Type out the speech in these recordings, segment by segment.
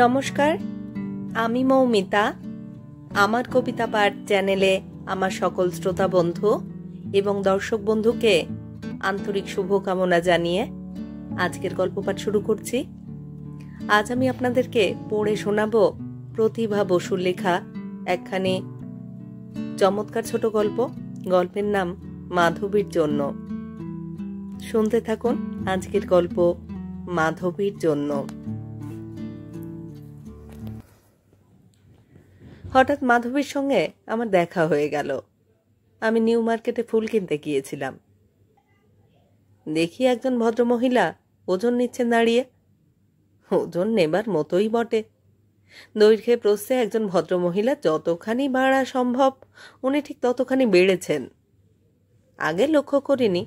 নমস্কার, আমি মৌমিতা। আমার কবিতা পাঠ চ্যানেলে আমার সকল শ্রোতা বন্ধু এবং দর্শক বন্ধুকে আন্তরিক শুভকামনা জানিয়ে আজকের গল্প পাঠ শুরু করছি। আজ আমি আপনাদেরকে পড়ে শোনাব প্রতিভা বসুর লেখা একখানি চমৎকার ছোট গল্প। গল্পের নাম মাধবীর জন্য। শুনতে থাকুন আজকের গল্প মাধবীর জন্য। হঠাৎ মাধবীর সঙ্গে আমার দেখা হয়ে গেল। আমি নিউ মার্কেটে ফুল কিনতে গিয়েছিলাম। দেখি একজন ভদ্রমহিলা ওজন নিচ্ছেন দাঁড়িয়ে। ওজন নেবার মতোই বটে। দৈর্ঘ্যে প্রস্থে একজন ভদ্রমহিলা যতখানি বাড়া সম্ভব উনি ঠিক ততখানি বেড়েছেন। আগে লক্ষ্য করিনি,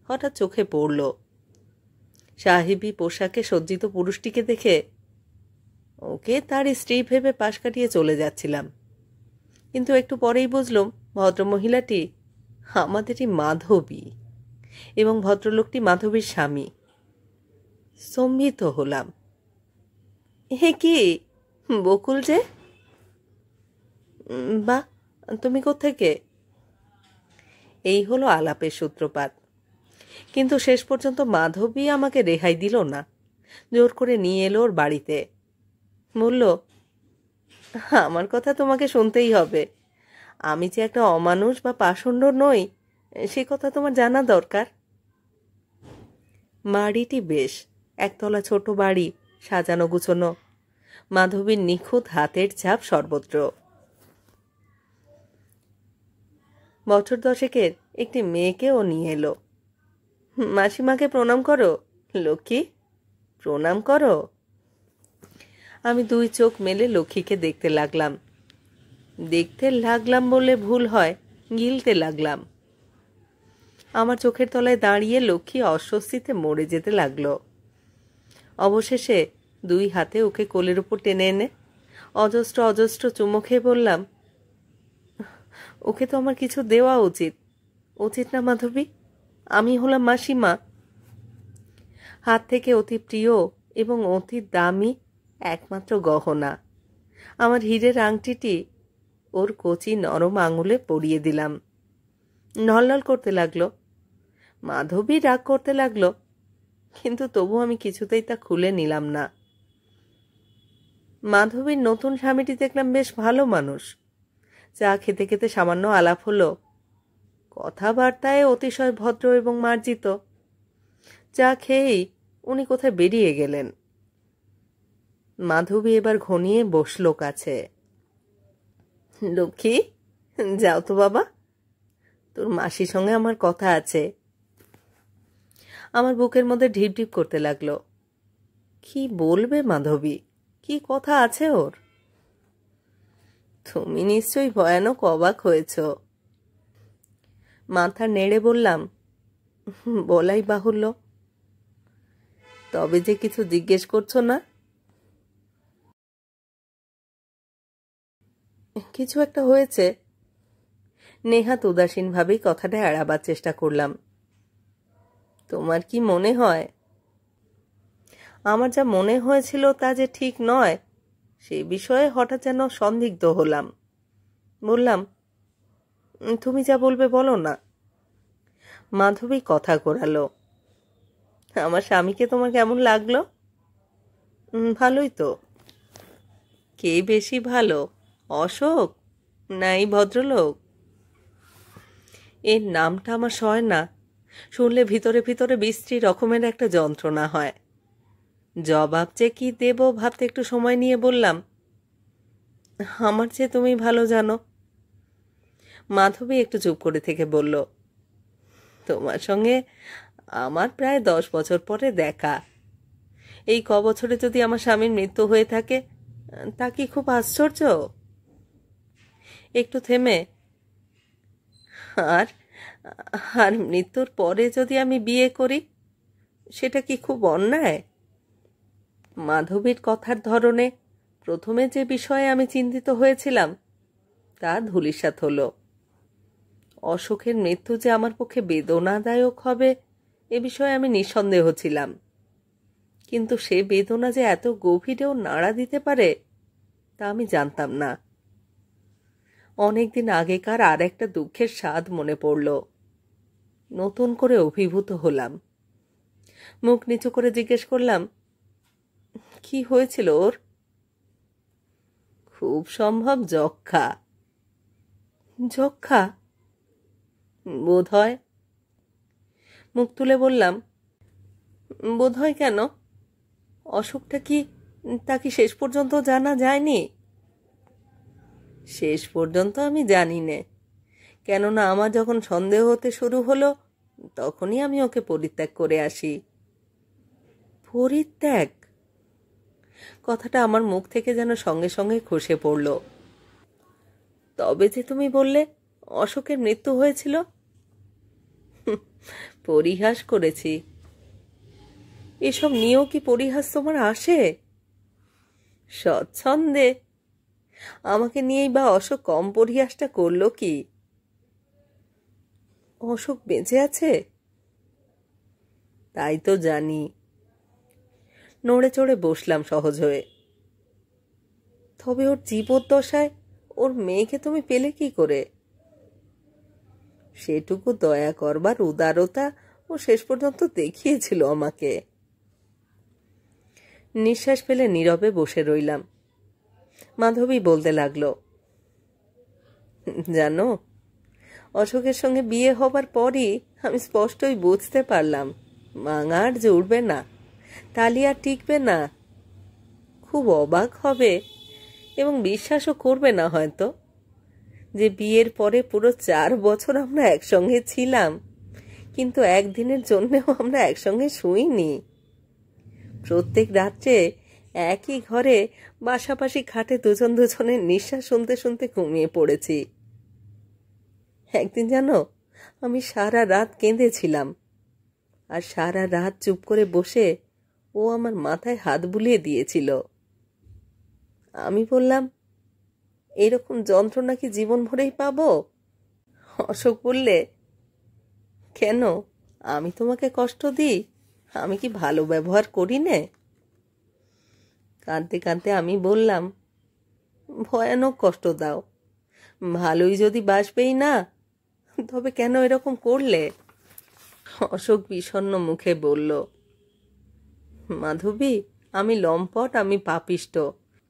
হঠাৎ চোখে পড়ল। সাহেবী পোশাকে সজ্জিত পুরুষটিকে দেখে ওকে তার স্ত্রী ভেবে পাশ কাটিয়ে চলে যাচ্ছিলাম, কিন্তু একটু পরেই বুঝলাম ভদ্রমহিলাটি আমাদেরই মাধবী এবং ভদ্রলোকটি মাধবীর স্বামী। স্তম্ভিত হলাম। হে কি বকুল যে? বা তুমি কোত্থেকে? এই হলো আলাপের সূত্রপাত। কিন্তু শেষ পর্যন্ত মাধবী আমাকে রেহাই দিল না। জোর করে নিয়ে এলো ওর বাড়িতে। বলল, আমার কথা তোমাকে শুনতেই হবে। আমি যে একটা অমানুষ বা পাষণ্ড নই সে কথা তোমার জানা দরকার। বাড়িটি বেশ একতলা ছোট বাড়ি, সাজানো গুছানো, মাধবীর নিখুঁত হাতের ছাপ সর্বত্র। বছর দশেকের একটি মেয়েকে ও নিয়ে এলো। মাসিমাকে প্রণাম করো লক্ষ্মী, প্রণাম করো। আমি দুই চোখ মেলে লক্ষ্মীকে দেখতে লাগলাম বলে ভুল হয়, গিলতে লাগলাম। আমার চোখের তলায় দাঁড়িয়ে লক্ষ্মী অস্বস্তিতে মরে যেতে লাগলো। অবশেষে দুই হাতে ওকে কোলের উপর টেনে এনে অজস্র অজস্র চুমো খেয়ে বললাম, ওকে তো আমার কিছু দেওয়া উচিত না মাধবী? আমি হলাম মাসিমা। হাত থেকে অতি প্রিয় এবং অতি দামি একমাত্র গহনা আমার হীরের আংটিটি ওর কচি নরম আঙুলে পরিয়ে দিলাম। নলনল করতে লাগলো। মাধবী রাগ করতে লাগলো, কিন্তু তবু আমি কিছুতেই তা খুলে নিলাম না। মাধবীর নতুন স্বামীটি দেখলাম বেশ ভালো মানুষ। চা খেতে খেতে সামান্য আলাপ হলো। কথাবার্তায় অতিশয় ভদ্র এবং মার্জিত। চা খেয়েই উনি কোথায় বেরিয়ে গেলেন। মাধবী এবার ঘনিয়ে বসল কাছে। লক্ষ্মী, যাও তো বাবা, তোর মাসির সঙ্গে আমার কথা আছে। আমার বুকের মধ্যে ঢিপ ঢিপ করতে লাগলো। কি বলবে মাধবী? কি কথা আছে ওর? তুমি নিশ্চয়ই ভয়ানক অবাক হয়েছ। মাথা নেড়ে বললাম, বলাই বাহুল্য। তবে যে কিছু জিজ্ঞেস করছো না? কিছু একটা হয়েছে। নেহাত উদাসীনভাবেই কথাটা এড়াবার চেষ্টা করলাম। তোমার কি মনে হয়? আমার যা মনে হয়েছিল তা যে ঠিক নয় সে বিষয়ে হঠাৎ যেন সন্দিগ্ধ হলাম। বললাম, তুমি যা বলবে বলো না। মাধবী কথা ঘোরালো। আমার স্বামীকে তোমার কেমন লাগলো? ভালোই তো। কে বেশি ভালো, অশোক না এই ভদ্রলোক? এর নামটা আমার সয় না। শুনলে ভিতরে ভিতরে বিশ্রী রকমের একটা যন্ত্রণা হয়। জবাব যে কি দেব ভাবতে একটু সময় নিয়ে বললাম, আমার চেয়ে তুমি ভালো জানো। মাধবী একটু চুপ করে থেকে বলল, তোমার সঙ্গে আমার প্রায় 10 বছর পরে দেখা। এই বছরে যদি আমার স্বামীর মৃত্যু হয়ে থাকে তা কি খুব আশ্চর্য? একটু থেমে, আর আর মৃত্যুর পরে যদি আমি বিয়ে করি সেটা কি খুব অন্যায়? মাধবীর কথার ধরনে প্রথমে যে বিষয়ে আমি চিন্তিত হয়েছিলাম তা ধূলিসাৎ হলো। অশোকের মৃত্যু যে আমার পক্ষে বেদনাদায়ক হবে এ বিষয়ে আমি নিঃসন্দেহ ছিলাম, কিন্তু সে বেদনা যে এত গভীরেও নাড়া দিতে পারে তা আমি জানতাম না। অনেকদিন আগেকার আর একটা দুঃখের স্বাদ মনে পড়ল। নতুন করে অভিভূত হলাম। মুখ নিচু করে জিজ্ঞেস করলাম, কি হয়েছিল ওর? খুব সম্ভব যক্ষা। যক্ষা? বোধ হয়। মুখ তুলে বললাম, বোধ হয় কেন? অসুখটা কি তা কি শেষ পর্যন্ত জানা যায়নি? শেষ পর্যন্ত আমি জানি নে, কেননা আমার যখন সন্দেহ হতে শুরু হলো তখনই আমি ওকে পরিত্যাগ করে আসি। পরিত্যাগ? কথাটা আমার মুখ থেকে যেন সঙ্গে সঙ্গে খসে পড়ল। তবে যে তুমি বললে অশোকের মৃত্যু হয়েছিল। পরিহাস করেছি। এসব নিয়েও কি পরিহাস তোমার আসে? স্বচ্ছন্দে। আমাকে নিয়েই বা অশোক কম পরিহাসটা করল কি? অশোক বেঁচে আছে? তাই তো জানি। নড়ে চড়ে বসলাম সহজ হয়ে। তবে ওর জীবদ্দশায় ওর মেয়েকে তুমি পেলে কি করে? সেটুকু দয়া করবার উদারতা ও শেষ পর্যন্ত দেখিয়েছিল আমাকে। নিঃশ্বাস ফেলে নীরবে বসে রইলাম। মাধবী বলতে লাগলো, জানো, অশোকের সঙ্গে বিয়ে হবার পরই আমি স্পষ্টই বুঝতে পারলাম মাঙা আর জুড়বে না, তালি আর টিকবে না। খুব অবাক হবে এবং বিশ্বাসও করবে না হয়তো যে বিয়ের পরে পুরো 4 বছর আমরা একসঙ্গে ছিলাম, কিন্তু একদিনের জন্যও আমরা একসঙ্গে শুইনি। প্রত্যেক রাত্রে একই ঘরে পাশাপাশি খাটে দুজন দুজনের নিঃশ্বাস শুনতে শুনতে ঘুমিয়ে পড়েছি। একদিন জানো, আমি সারা রাত কেঁদেছিলাম, আর সারা রাত চুপ করে বসে ও আমার মাথায় হাত বুলিয়ে দিয়েছিল। আমি বললাম, এরকম যন্ত্রণা কি জীবন ভরেই পাবো? অশোক বললে, কেন, আমি তোমাকে কষ্ট দিই? আমি কি ভালো ব্যবহার করি নে? কাঁদতে কাঁদতে আমি বললাম, ভয়ানক কষ্ট দাও। ভালোই যদি বাসবেই না, তবে কেন এরকম করলে? অশোক বিষণ্ণ মুখে বলল, মাধবী, আমি লম্পট, আমি পাপিষ্ট,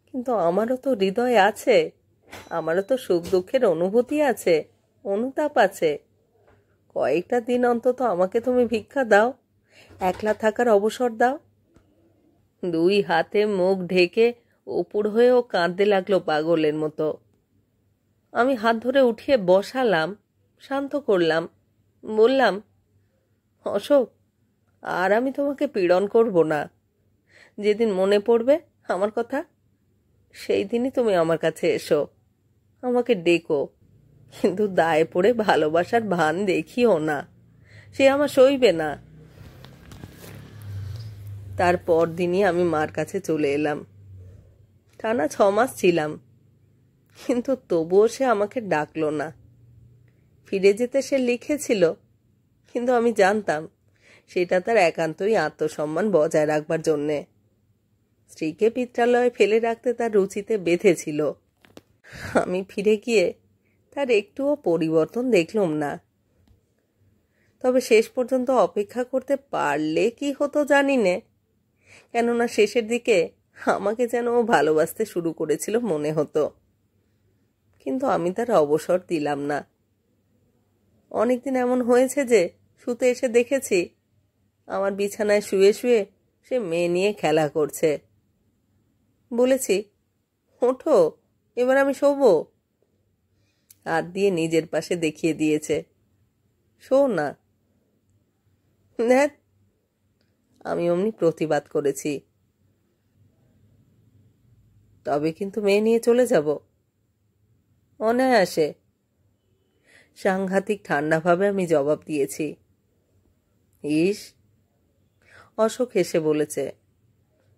কিন্তু আমারও তো হৃদয় আছে, আমারও তো সুখ দুঃখের অনুভূতি আছে, অনুতাপ আছে। কয়েকটা দিন অন্তত আমাকে তুমি ভিক্ষা দাও, একলা থাকার অবসর দাও। 2 হাতে মুখ ঢেকে উপুড় হয়েও কাঁদতে লাগলো পাগলের মতো। আমি হাত ধরে উঠিয়ে বসালাম, শান্ত করলাম, বললাম, অশোক, আর আমি তোমাকে পীড়ন করব না। যেদিন মনে পড়বে আমার কথা, সেই দিনই তুমি আমার কাছে এসো, আমাকে ডেকো, কিন্তু দায়ে পড়ে ভালোবাসার ভান দেখিও না, সে আমার সইবে না। তারপর দিনই আমি মার কাছে চলে এলাম। টানা 6 মাস ছিলাম, কিন্তু তবুও সে আমাকে ডাকলো না। ফিরে যেতে সে লিখেছিল, কিন্তু আমি জানতাম সেটা তার একান্তই আত্মসম্মান বজায় রাখবার জন্যে। স্ত্রীকে পিত্রালয়ে ফেলে রাখতে তার রুচিতে বেঁধেছিল। আমি ফিরে গিয়ে তার একটুও পরিবর্তন দেখলাম না। তবে শেষ পর্যন্ত অপেক্ষা করতে পারলে কি হতো জানি নে, কেননা শেষের দিকে আমাকে যেন ও ভালোবাসতে শুরু করেছিল মনে হতো। কিন্তু আমি তার অবসর দিলাম না। অনেকদিন এমন হয়েছে যে শুতে এসে দেখেছি আমার বিছানায় শুয়ে শুয়ে সে মেয়ে নিয়ে খেলা করছে। বলেছি, ওঠো, এবার আমি শোবো। হাত দিয়ে নিজের পাশে দেখিয়ে দিয়েছে, শো না। দেখ, আমি অমনি প্রতিবাদ করেছি, তবে কিন্তু মেয়ে নিয়ে চলে যাব। অনায়াসে। সাংঘাতিক ঠান্ডাভাবে আমি জবাব দিয়েছি। ইস, অশোক হেসে বলেছে,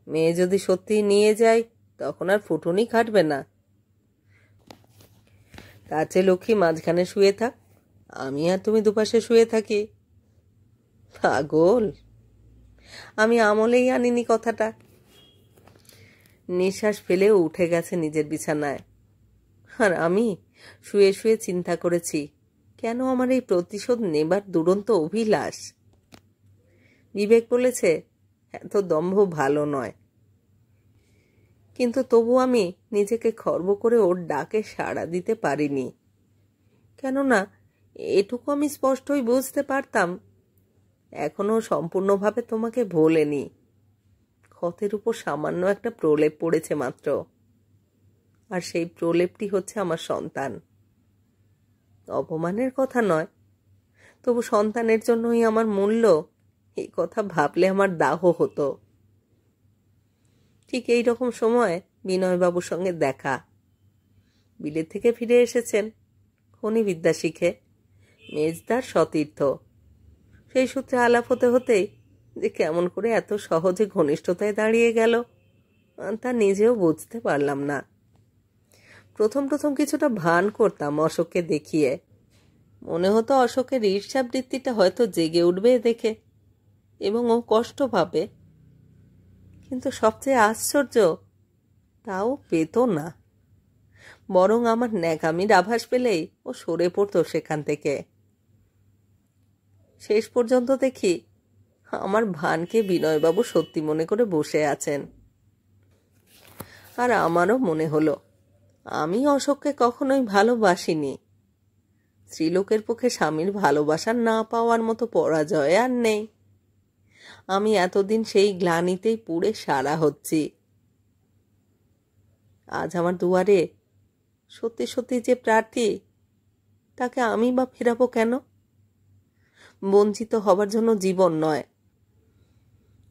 মেয়ে যদি সত্যি নিয়ে যায় তখন আর ফুটুনি খাটবে না। তার চেয়ে লক্ষ্মী মাঝখানে শুয়ে থাক, আমি আর তুমি দুপাশে শুয়ে থাকি। পাগল। আমি আমলেই আনিনি কথাটা। নিঃশ্বাস ফেলেও উঠে গেছে নিজের বিছানায়। আর আমি শুয়ে শুয়ে চিন্তা করেছি, কেন আমার এই প্রতিশোধ নেবার দুরন্ত অভিলাষ। বিবেক বলেছে এত দম্ভ ভালো নয়, কিন্তু তবু আমি নিজেকে খর্ব করে ওর ডাকে সাড়া দিতে পারিনি। কেননা এটুকু আমি স্পষ্টই বুঝতে পারতাম, এখনো সম্পূর্ণভাবে তোমাকে ভোলেনি। ক্ষতের উপর সামান্য একটা প্রলেপ পড়েছে মাত্র, আর সেই প্রলেপটি হচ্ছে আমার সন্তান। অপমানের কথা নয়, তবু সন্তানের জন্যই আমার মূল্য, এই কথা ভাবলে আমার দাহ হতো। ঠিক এই রকম সময় বিনয়বাবুর সঙ্গে দেখা। বিলেত থেকে ফিরে এসেছেন খনিবিদ্যা শিখে, মেজদার সতীর্থ। সেই সূত্রে আলাপ হতে হতেই যে কেমন করে এত সহজে ঘনিষ্ঠতায় দাঁড়িয়ে গেল তা নিজেও বুঝতে পারলাম না। প্রথম প্রথম কিছুটা ভান করতাম অশোককে দেখিয়ে, মনে হতো অশোকের ঈর্ষাবৃত্তিটা হয়তো জেগে উঠবে দেখে এবং ও কষ্ট পাবে। কিন্তু সবচেয়ে আশ্চর্য, তাও পেত না, বরং আমার ন্যাকামির আভাস পেলেই ও সরে পড়তো সেখান থেকে। শেষ পর্যন্ত দেখি আমার ভানকে বিনয়বাবু সত্যি মনে করে বসে আছেন। আর আমারও মনে হলো আমি অশোককে কখনোই ভালোবাসিনি। স্ত্রীলোকের পক্ষে স্বামীর ভালোবাসা না পাওয়ার মতো পরাজয় আর নেই। আমি এতদিন সেই গ্লানিতেই পুড়ে সারা হচ্ছি। আজ আমার দুয়ারে সত্যি সত্যি যে প্রার্থী, তাকে আমি বা ফেরাবো কেন? বঞ্চিত হবার জন্য জীবন নয়,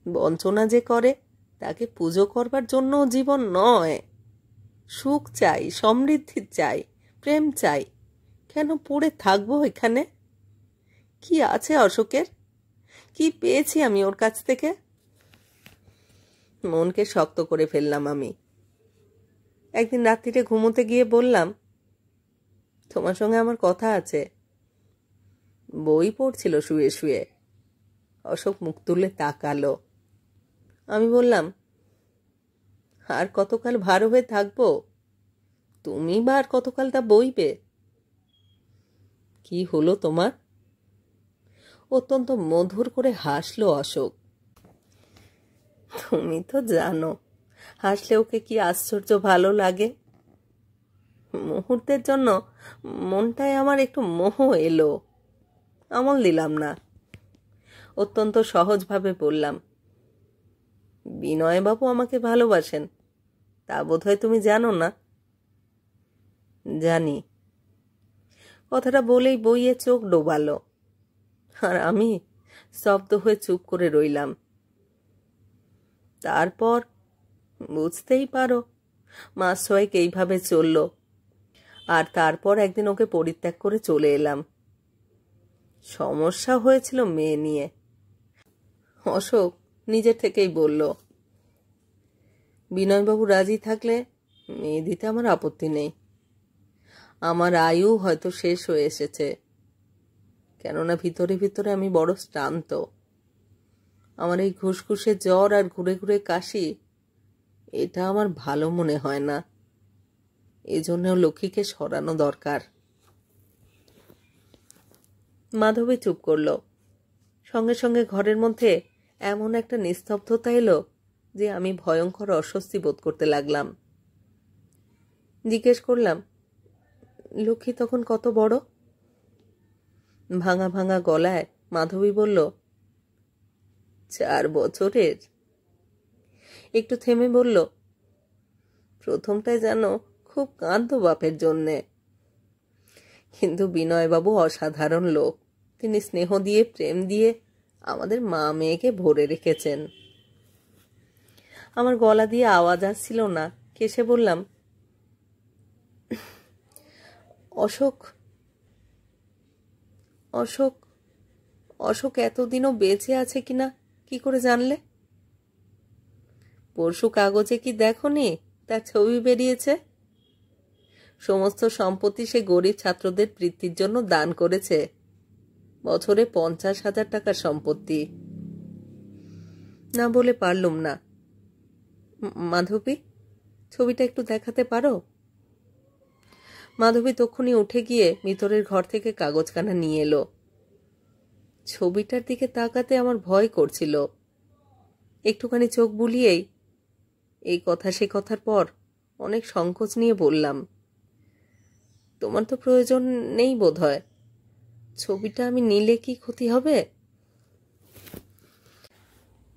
বঞ্চনা যে করে তাকে পুজো করবার জন্য জীবন নয়। সুখ চাই, সমৃদ্ধি চাই, প্রেম চাই। কেন পড়ে থাকবো এখানে? কি আছে অশোকের? কি পেয়েছি আমি ওর কাছ থেকে? মনকে শক্ত করে ফেললাম আমি। একদিন রাত্রিরে ঘুমোতে গিয়ে বললাম, তোমার সঙ্গে আমার কথা আছে। বই পড়ছিল শুয়ে শুয়ে। অশোক মুখ তুলে তাকালো। আমি বললাম, আর কতকাল ভার হয়ে থাকবো? তুমি বা আর কতকাল তা বইবে? কি হলো তোমার? অত্যন্ত মধুর করে হাসলো অশোক। তুমি তো জানো হাসলে ওকে কি আশ্চর্য ভালো লাগে। মুহূর্তের জন্য মনটায় আমার একটু মোহ এলো। আমল দিলাম না, অত্যন্ত সহজভাবে বললাম, বিনয়বাবু আমাকে ভালোবাসেন, তা বোধহয় তুমি জানো না। জানি। কথাটা বলেই বইয়ে চোখ ডোবালো, আর আমি স্তব্ধ হয়ে চুপ করে রইলাম। তারপর বুঝতেই পারো, মাস ছয়েক এইভাবে চলল। আর তারপর একদিন ওকে পরিত্যাগ করে চলে এলাম। সমস্যা হয়েছিল মেয়ে নিয়ে। অশোক নিজের থেকেই বলল, বিনয়বাবু রাজি থাকলে মেয়ে দিতে আমার আপত্তি নেই। আমার আয়ু হয়তো শেষ হয়ে এসেছে, কেননা ভিতরে ভিতরে আমি বড় শ্রান্ত। আমার এই ঘুসঘুসে জ্বর আর ঘুরে ঘুরে কাশি, এটা আমার ভালো মনে হয় না। এজন্য লক্ষ্মীকে সরানো দরকার। মাধবী চুপ করল। সঙ্গে সঙ্গে ঘরের মধ্যে এমন একটা নিস্তব্ধতা এলো যে আমি ভয়ঙ্কর অস্বস্তি বোধ করতে লাগলাম। জিজ্ঞেস করলাম, লক্ষ্মী তখন কত বড়? ভাঙা ভাঙা গলায় মাধবী বলল, 4 বছরের। একটু থেমে বলল, প্রথমটায় যেন খুব কাঁদতো বাপের জন্যে। কিন্তু বিনয়বাবু অসাধারণ লোক। তিনি স্নেহ দিয়ে, প্রেম দিয়ে আমাদের মা মেয়েকে ভরে রেখেছেন। আমার গলা দিয়ে আওয়াজ আসছিল না, কেসে বললাম, অশোক অশোক অশোক এতদিনও বেঁচে আছে কিনা কি করে জানলে? পরশু কাগজে কি দেখোনি তার ছবি বেরিয়েছে? সমস্ত সম্পত্তি সে গরিব ছাত্রদের বৃত্তির জন্য দান করেছে। বছরে 50,000 টাকার সম্পত্তি। না বলে পারলুম না। মাধবী, ছবিটা একটু দেখাতে পারো? মাধবী তক্ষুনি উঠে গিয়ে ভিতরের ঘর থেকে কাগজখানা নিয়ে এলো। ছবিটার দিকে তাকাতে আমার ভয় করছিল। একটুখানি চোখ বুলিয়েই এই কথা সে কথার পর অনেক সংকোচ নিয়ে বললাম, তোমার তো প্রয়োজন নেই বোধ হয়। ছবিটা আমি নিলে কি ক্ষতি হবে?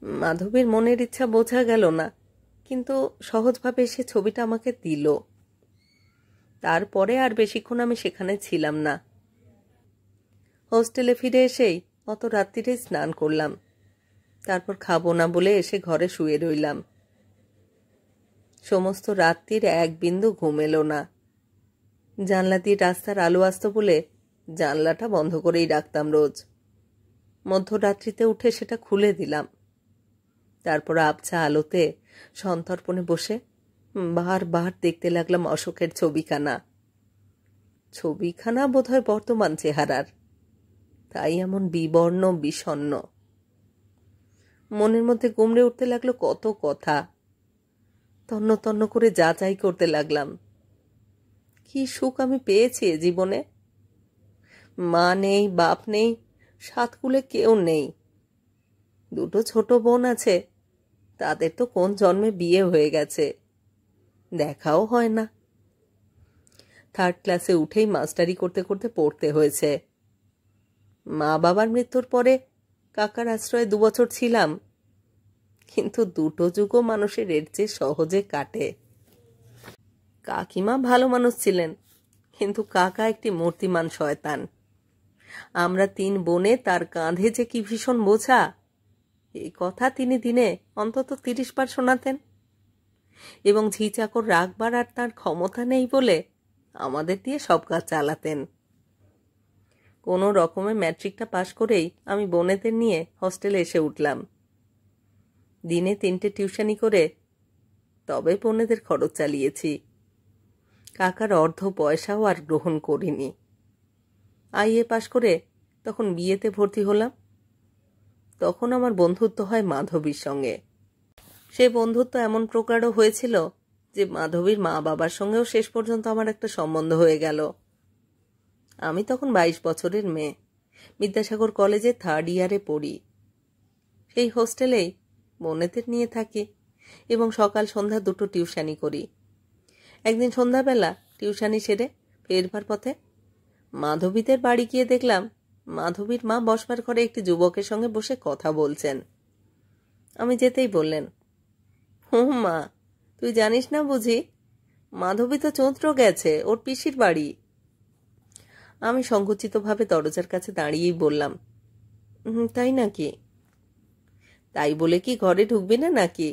মাধবীর মনের ইচ্ছা বোঝা গেল না, কিন্তু সহজভাবে সে ছবিটা আমাকে দিল। তারপরে আর বেশিক্ষণ আমি সেখানে ছিলাম না। হোস্টেলে ফিরে এসেই অত রাত্রিরে স্নান করলাম। তারপর খাবো না বলে এসে ঘরে শুয়ে রইলাম। সমস্ত রাত্রির এক বিন্দু ঘুম এলো না। জানলা দিয়ে রাস্তার আলো আসতো বলে জানলাটা বন্ধ করেই রাখতাম রোজ। মধ্যরাত্রিতে উঠে সেটা খুলে দিলাম। তারপর আবছা আলোতে সন্তর্পণে বসে বারবার দেখতে লাগলাম অশোকের ছবিখানা। ছবিখানা বোধহয় বর্তমান চেহারার, তাই এমন বিবর্ণ বিষণ্ণ। মনের মধ্যে গুমড়ে উঠতে লাগলো কত কথা। তন্ন তন্ন করে যাচাই করতে লাগলাম, কি সুখ আমি পেয়েছি এ জীবনে। মা নেই, বাপ নেই, সাতকুলে কেউ নেই। দুটো ছোট বোন আছে, তাদের তো কোন জন্মে বিয়ে হয়ে গেছে, দেখাও হয় না। 3rd ক্লাসে উঠেই মাস্টারি করতে করতে পড়তে হয়েছে। মা বাবার মৃত্যুর পরে কাকার আশ্রয়ে 2 বছর ছিলাম, কিন্তু দুটো যুগও মানুষের এর চেয়ে সহজে কাটে। কাকিমা ভালো মানুষ ছিলেন, কিন্তু কাকা একটি মূর্তিমান শয়তান। আমরা 3 বোনে তার কাঁধে যে কি ভীষণ বোঝা, এই কথা তিনি দিনে অন্তত 30 বার শোনাতেন। এবং ঝি চাকর রাখবার আর তার ক্ষমতা নেই বলে আমাদের দিয়ে সব কাজ চালাতেন। কোনো রকমে ম্যাট্রিকটা পাশ করেই আমি বোনেদের নিয়ে হস্টেলে এসে উঠলাম। দিনে 3টে টিউশনি করে তবে বোনেদের খরচ চালিয়েছি। কাকার অর্ধ পয়সাও আর গ্রহণ করিনি। আইএ পাশ করে তখন বিয়েতে ভর্তি হলাম। তখন আমার বন্ধুত্ব হয় মাধবীর সঙ্গে। সে বন্ধুত্ব এমন প্রকারও হয়েছিল যে মাধবীর মা বাবার সঙ্গেও শেষ পর্যন্ত আমার একটা সম্বন্ধ হয়ে গেল। আমি তখন 22 বছরের মেয়ে, বিদ্যাসাগর কলেজে 3rd ইয়ারে পড়ি। সেই হোস্টেলেই বোনেদের নিয়ে থাকি এবং সকাল সন্ধ্যা 2টো টিউশনি করি। একদিন সন্ধ্যাবেলা টিউশনি সেরে ফেরবার পথে মাধবীদের বাড়ি গিয়ে দেখলাম মাধবীর মা বসবার ঘরে একটি যুবকের সঙ্গে বসে কথা বলছেন। আমি যেতেই বললেন, মা, তুই জানিস না বুঝি, মাধবী তো চৌদ্র গেছে, ওর পিসির বাড়ি। আমি সংকুচিতভাবে দরজার কাছে দাঁড়িয়েই বললাম, তাই নাকি? তাই বলে কি ঘরে ঢুকবি না নাকি?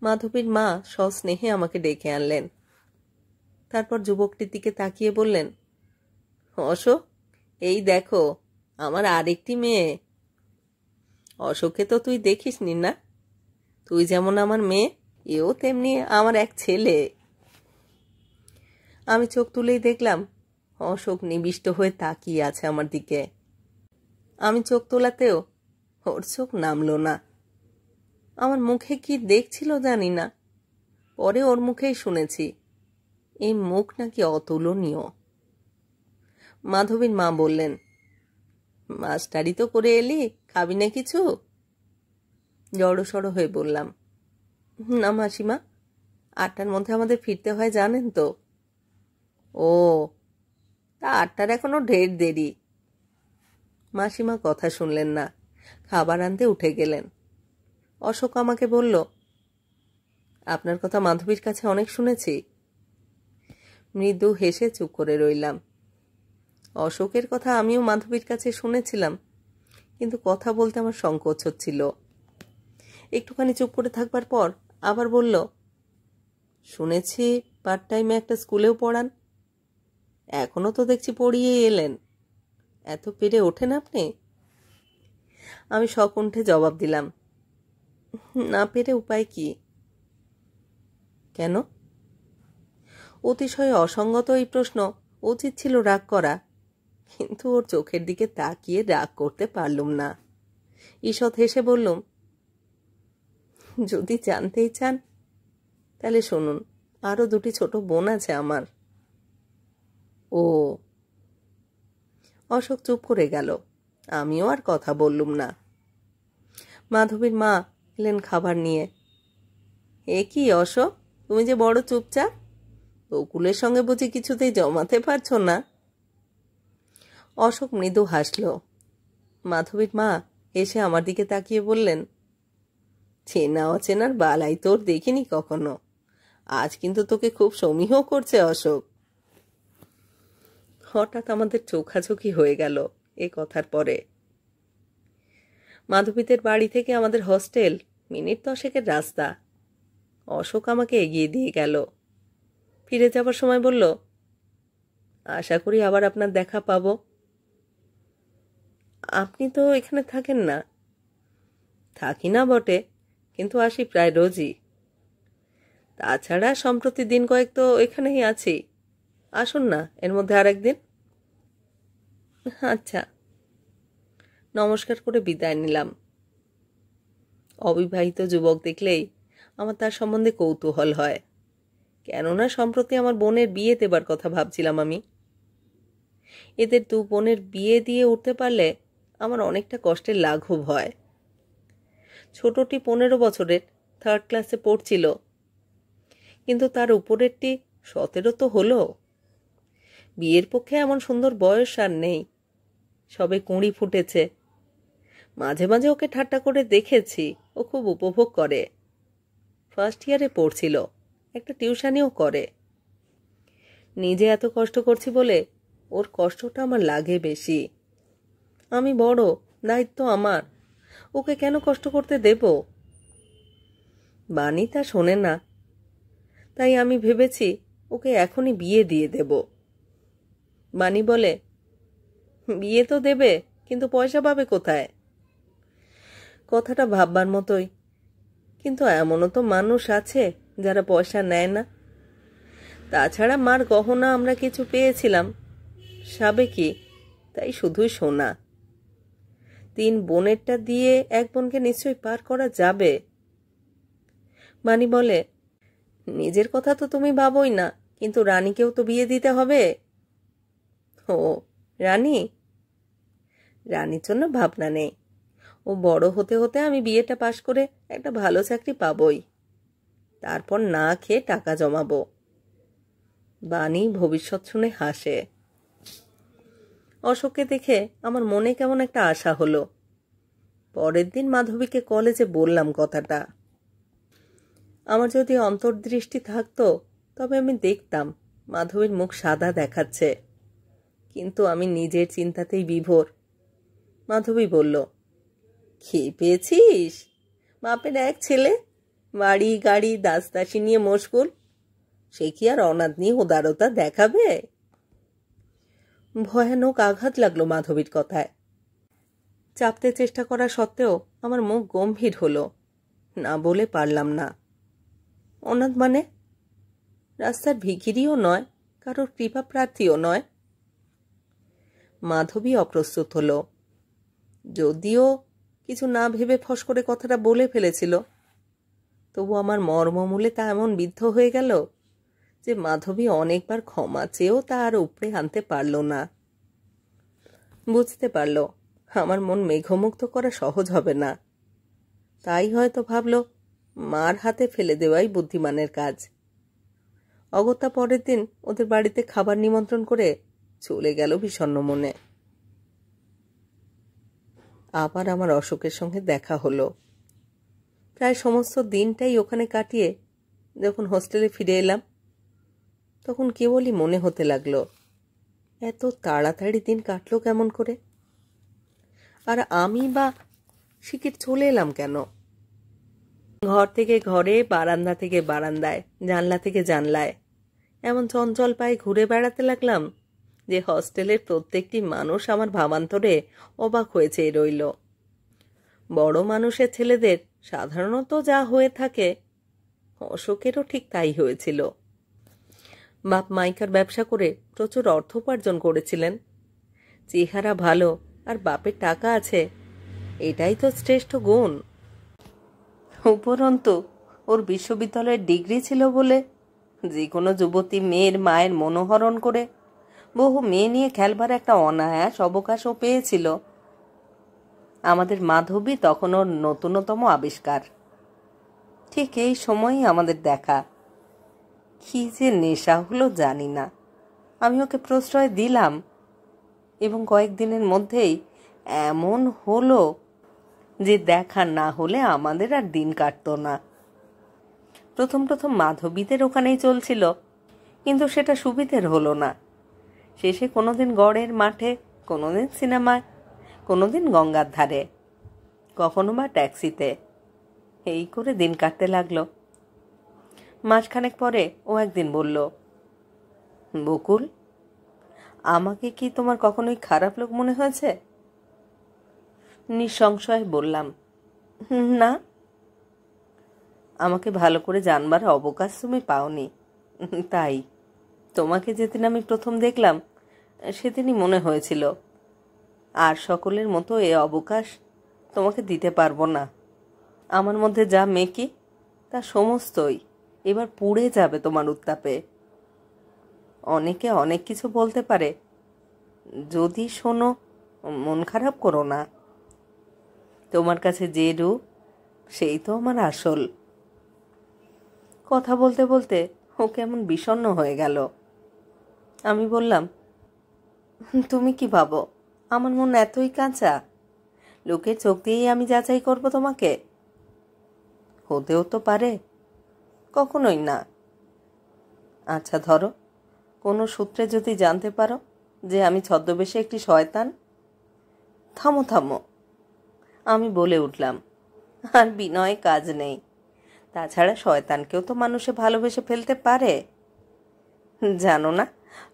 মাধবীর মা সস্নেহে আমাকে ডেকে আনলেন। তারপর যুবকটির দিকে তাকিয়ে বললেন, অশোক, এই দেখো আমার আরেকটি মেয়ে। অশোককে তো তুই দেখিসনি না? তুই যেমন আমার মেয়ে, এও তেমনি আমার এক ছেলে। আমি চোখ তুলেই দেখলাম অশোক নিবিষ্ট হয়ে তাকিয়ে আছে আমার দিকে। আমি চোখ তোলাতেও ওর চোখ নামল না। আমার মুখে কি দেখছিল জানি না, পরে ওর মুখেই শুনেছি এই মুখ নাকি অতুলনীয়। মাধবীর মা বললেন, মাস্টারি তো করে এলি, খাবি না কিছু? জড়সড় হয়ে বললাম, না মাসিমা, 8টার মধ্যে আমাদের ফিরতে হয় জানেন তো। ও, তা 8টার এখনো ঢের দেরি। মাসিমা কথা শুনলেন না, খাবার আনতে উঠে গেলেন। অশোক আমাকে বলল, আপনার কথা মাধবীর কাছে অনেক শুনেছি। মৃদু হেসে চুপ করে রইলাম। অশোকের কথা আমিও মাধবীর কাছে শুনেছিলাম, কিন্তু কথা বলতে আমার সংকোচ হচ্ছিল। একটুখানি চুপ করে থাকবার পর আবার বলল, শুনেছি পার্ট টাইমে একটা স্কুলেও পড়ান। এখনো তো দেখছি পড়িয়েই এলেন, এত পেরে ওঠেন আপনি? আমি সকণ্ঠে জবাব দিলাম, না পেরে উপায় কি? কেন? অতিশয় অসঙ্গত এই প্রশ্ন, উচিত ছিল রাগ করা, কিন্তু ওর চোখের দিকে তাকিয়ে রাগ করতে পারলুম না। ঈষৎ হেসে বললুম, যদি জানতেই চান তাহলে শুনুন, আরও দুটি ছোট বোন আছে আমার। ও। অশোক চুপ করে গেল। আমিও আর কথা বললুম না। মাধবীর মা এলেন খাবার নিয়ে। এ কি অশোক, তুমি যে বড় চুপচাপ, বকুলের সঙ্গে বুঝি কিছুতেই জমাতে পারছো না? অশোক মৃদু হাসল। মাধবীর মা এসে আমার দিকে তাকিয়ে বললেন, চেনা অচেনার বালাই তোর দেখিনি কখনো, আজ কিন্তু তোকে খুব সমীহ করছে অশোক। হঠাৎ আমাদের চোখাচোখি হয়ে গেল এ কথার পরে। মাধবীদের বাড়ি থেকে আমাদের হস্টেল মিনিট 10 রাস্তা। অশোক আমাকে এগিয়ে দিয়ে গেল। ফিরে যাবার সময় বলল, আশা করি আবার আপনার দেখা পাব। আপনি তো এখানে থাকেন না। থাকি না বটে, কিন্তু আসি প্রায় রোজই। তাছাড়া সম্প্রতি দিন কয়েক তো এখানেই আছি। আসুন না এর মধ্যে আর একদিন। আচ্ছা। নমস্কার করে বিদায় নিলাম। অবিবাহিত যুবক দেখলেই আমার তার সম্বন্ধে কৌতূহল হয়, কেননা সম্প্রতি আমার বোনের বিয়ে দেবার কথা ভাবছিলাম আমি। এদের 2 বোনের বিয়ে দিয়ে উঠতে পারলে আমার অনেকটা কষ্টের লাঘব হয়। ছোটটি 15 বছরের, 3rd ক্লাসে পড়ছিল, কিন্তু তার উপরেরটি 17 তো হলো। বিয়ের পক্ষে এমন সুন্দর বয়স আর নেই, সবে কুঁড়ি ফুটেছে। মাঝে মাঝে ওকে ঠাট্টা করে দেখেছি, ও খুব উপভোগ করে। 1st ইয়ারে পড়ছিল, একটা টিউশনিও করে। নিজে এত কষ্ট করছি বলে ওর কষ্টটা আমার লাগে বেশি। আমি বড়, দায়িত্ব আমার, ওকে কেন কষ্ট করতে দেব? বাণী তা শোনে না, তাই আমি ভেবেছি ওকে এখনই বিয়ে দিয়ে দেব। বাণী বলে, বিয়ে তো দেবে, কিন্তু পয়সা পাবে কোথায়? কথাটা ভাববার মতোই, কিন্তু এমনও তো মানুষ আছে যারা পয়সা নেয় না। তাছাড়া মার গহনা আমরা কিছু পেয়েছিলাম, সাবেকি, তাই শুধুই সোনা। 3 বোনেরটা দিয়ে 1 বোনকে নিশ্চয়ই পার করা যাবে। বাণী বলে, নিজের কথা তো তুমি ভাবোই না, কিন্তু রানীকেও তো বিয়ে দিতে হবে। ও, রানী? রানীর জন্য ভাবনা নেই, ও বড় হতে হতে আমি বিয়েটা পাশ করে একটা ভালো চাকরি পাবই, তারপর না খেয়ে টাকা জমাবো। বাণী ভবিষ্যৎ শুনে হাসে। অশোককে দেখে আমার মনে কেমন একটা আশা হলো। পরের দিন মাধবীকে কলেজে বললাম কথাটা। আমার যদি অন্তর্দৃষ্টি থাকতো তবে আমি দেখতাম মাধবীর মুখ সাদা দেখাচ্ছে, কিন্তু আমি নিজের চিন্তাতেই বিভোর। মাধবী বলল, খেয়ে পেয়েছিস? বাপের 1 ছেলে, বাড়ি গাড়ি দাসদাসী নিয়ে মশগুল, সে কি আর অনাদনি উদারতা দেখাবে? ভয়ানক আঘাত লাগলো মাধবীর কথায়। চাপতে চেষ্টা করা সত্ত্বেও আমার মুখ গম্ভীর হলো, না বলে পারলাম না। অনাথ মানে? রাস্তার ভিখিরিও নয়, কারোর কৃপা প্রার্থীও নয়। মাধবী অপ্রস্তুত হলো, যদিও কিছু না ভেবে ফস করে কথাটা বলে ফেলেছিল, তবু আমার মর্মমূলে তা এমন বিদ্ধ হয়ে গেল যে মাধবী অনেকবার ক্ষমা চেয়েও তা আর উপড়ে আনতে পারল না। বুঝতে পারল আমার মন মেঘমুক্ত করা সহজ হবে না, তাই হয়তো ভাবল মার হাতে ফেলে দেওয়াই বুদ্ধিমানের কাজ। অগত্যা পরের দিন ওদের বাড়িতে খাবার নিমন্ত্রণ করে চলে গেল বিষণ্ণ মনে। আবার আমার অশোকের সঙ্গে দেখা হলো। প্রায় সমস্ত দিনটাই ওখানে কাটিয়ে যখন হোস্টেলে ফিরে এলাম, তখন কেবলই মনে হতে লাগলো, এত তাড়াতাড়ি দিন কাটলো কেমন করে? আর আমি বা শিগগির চলে এলাম কেন? ঘর থেকে ঘরে, বারান্দা থেকে বারান্দায়, জানলা থেকে জানলায় এমন চঞ্চল পায়ে ঘুরে বেড়াতে লাগলাম যে হস্টেলের প্রত্যেকটি মানুষ আমার ভাবান্তরে অবাক হয়েছে রইল। বড় মানুষের ছেলেদের সাধারণত যা হয়ে থাকে, অশোকেরও ঠিক তাই হয়েছিল। বাপ মাইকার ব্যবসা করে প্রচুর অর্থ উপার্জন করেছিলেন। চেহারা ভালো আর বাপের টাকা আছে, এটাই তো শ্রেষ্ঠ গুণ। উপরন্তু ওর বিশ্ববিদ্যালয়ের ডিগ্রি ছিল বলে যে কোনো যুবতী মেয়ের মায়ের মনোহরণ করে বহু মেয়ে নিয়ে খেলবার একটা অনায়াস অবকাশও পেয়েছিল। আমাদের মাধবী তখন ওর নতুনতম আবিষ্কার। ঠিক এই সময়ই আমাদের দেখা। কি যে নেশা হলো জানি না। আমি ওকে প্রশ্রয় দিলাম এবং কয়েকদিনের মধ্যেই এমন হলো যে দেখা না হলে আমাদের আর দিন কাটত না। প্রথম প্রথম মাধবীদের ওখানেই চলছিল, কিন্তু সেটা সুবিধের হলো না। শেষে কোনোদিন গড়ের মাঠে, কোনোদিন সিনেমায়, কোনোদিন গঙ্গার ধারে, কখনো বা ট্যাক্সিতে, এই করে দিন কাটতে লাগলো। মাসখানেক পরে ও একদিন বলল, বকুল, আমাকে কি তোমার কখনোই খারাপ লোক মনে হয়েছে? নিঃসংশয়ে বললাম, না। আমাকে ভালো করে জানবার অবকাশ তুমি পাওনি, তাই তোমাকে যেদিন আমি প্রথম দেখলাম সেদিনই মনে হয়েছিল আর সকলের মতো এ অবকাশ তোমাকে দিতে পারবো না। আমার মধ্যে যা মেকি তা সমস্তই এবার পুড়ে যাবে তোমার উত্তাপে। অনেকে অনেক কিছু বলতে পারে, যদি শোনো মন খারাপ করো না। তোমার কাছে যে রূপ সেই তো আমার আসল। কথা বলতে বলতে ও কেমন বিষণ্ণ হয়ে গেল। আমি বললাম, তুমি কি ভাবো আমার মন এতই কাঁচা? লোকের চোখ দিয়েই আমি যাচাই করব তোমাকে? হতেও তো পারে। কখনোই না। আচ্ছা ধরো, কোনো সূত্রে যদি জানতে পারো যে আমি ছদ্মবেশে একটি শয়তান। থামো থামো, আমি বলে উঠলাম, আর বিনয়ে কাজ নেই। তাছাড়া শয়তানকেও তো মানুষে ভালোবেসে ফেলতে পারে। জানো না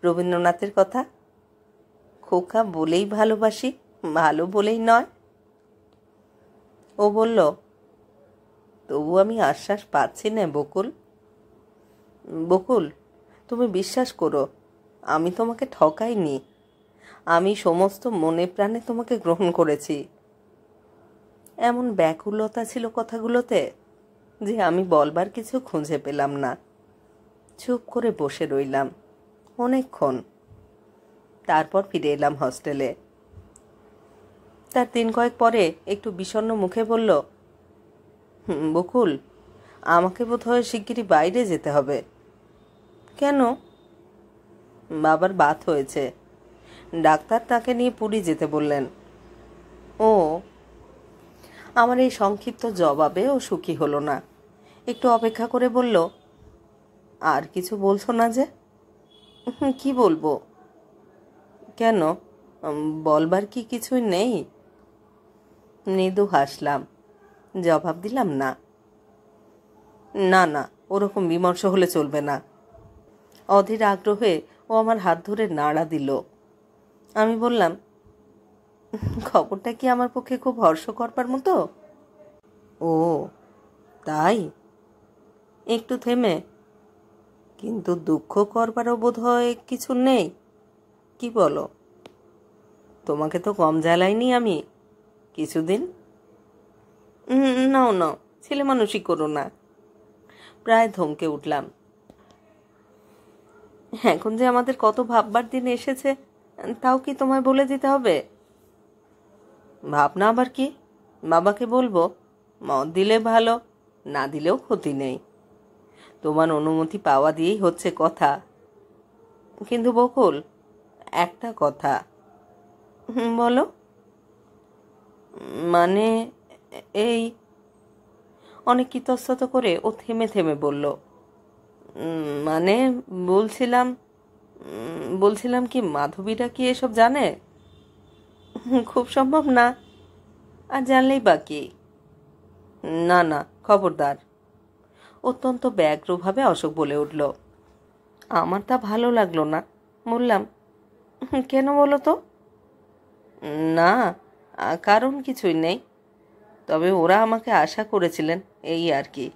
রবীন্দ্রনাথের কথা, খোকা বলেই ভালোবাসি, ভালো বলেই নয়। ও বলল, তবু আমি আশ্বাস পাচ্ছি না বকুল। বকুল, তুমি বিশ্বাস করো, আমি তোমাকে ঠকাইনি। আমি সমস্ত মনে প্রাণে তোমাকে গ্রহণ করেছি। এমন ব্যাকুলতা ছিল কথাগুলোতে যে আমি বলবার কিছু খুঁজে পেলাম না। চুপ করে বসে রইলাম অনেকক্ষণ। তারপর ফিরে এলাম হস্টেলে। তার দিন কয়েক পরে একটু বিষণ্ণ মুখে বলল, বকুল, আমাকে বোধহয় শিগগিরই বাইরে যেতে হবে। কেন? বাবার বাত হয়েছে, ডাক্তার তাকে নিয়ে পুরী যেতে বললেন। ও। আমার এই সংক্ষিপ্ত জবাবে ও সুখী হলো না। একটু অপেক্ষা করে বলল, আর কিছু বলছো না যে? কি বলবো? কেন, বলবার কি কিছুই নেই? মৃদু হাসলাম, জবাব দিলাম না। না না, ওরকম বিমর্ষ হলে চলবে না। অধীর আগ্রহে ও আমার হাত ধরে নাড়া দিল। আমি বললাম, খবরটা কি আমার পক্ষে খুব হর্ষ করবার মতো? ও তাই? একটু থেমে, কিন্তু দুঃখ করবারও বোধ হয় কিছু নেই, কি বলো? তোমাকে তো কম জ্বালাইনি আমি কিছুদিন। নাও নাও, ছেলে মানুষই করো না। প্রায় ধমকে উঠলাম। এখন যে আমাদের কত ভাববার দিন এসেছে, তাও কি তোমায় বলে দিতে হবে? ভাবনা আবার কি? বাবাকে বলবো, মত দিলে ভালো, না দিলেও ক্ষতি নেই। তোমার অনুমতি পাওয়া দিয়েই হচ্ছে কথা। কিন্তু বকুল, একটা কথা। বলো। মানে এই, অনেক ইতস্তত করে ও থেমে থেমে বলল, মানে বলছিলাম কি মাধবীরা কি এসব জানে? খুব সম্ভব না। আর জানলেই বা কি? না না, খবরদার। অত্যন্ত ব্যগ্রভাবে অশোক বলে উঠল। আমার তা ভালো লাগলো না। বললাম, কেন বলো তো? না, কারণ কিছুই নেই, তবে ওরা আমাকে আশা করেছিলেন, এই আর কি।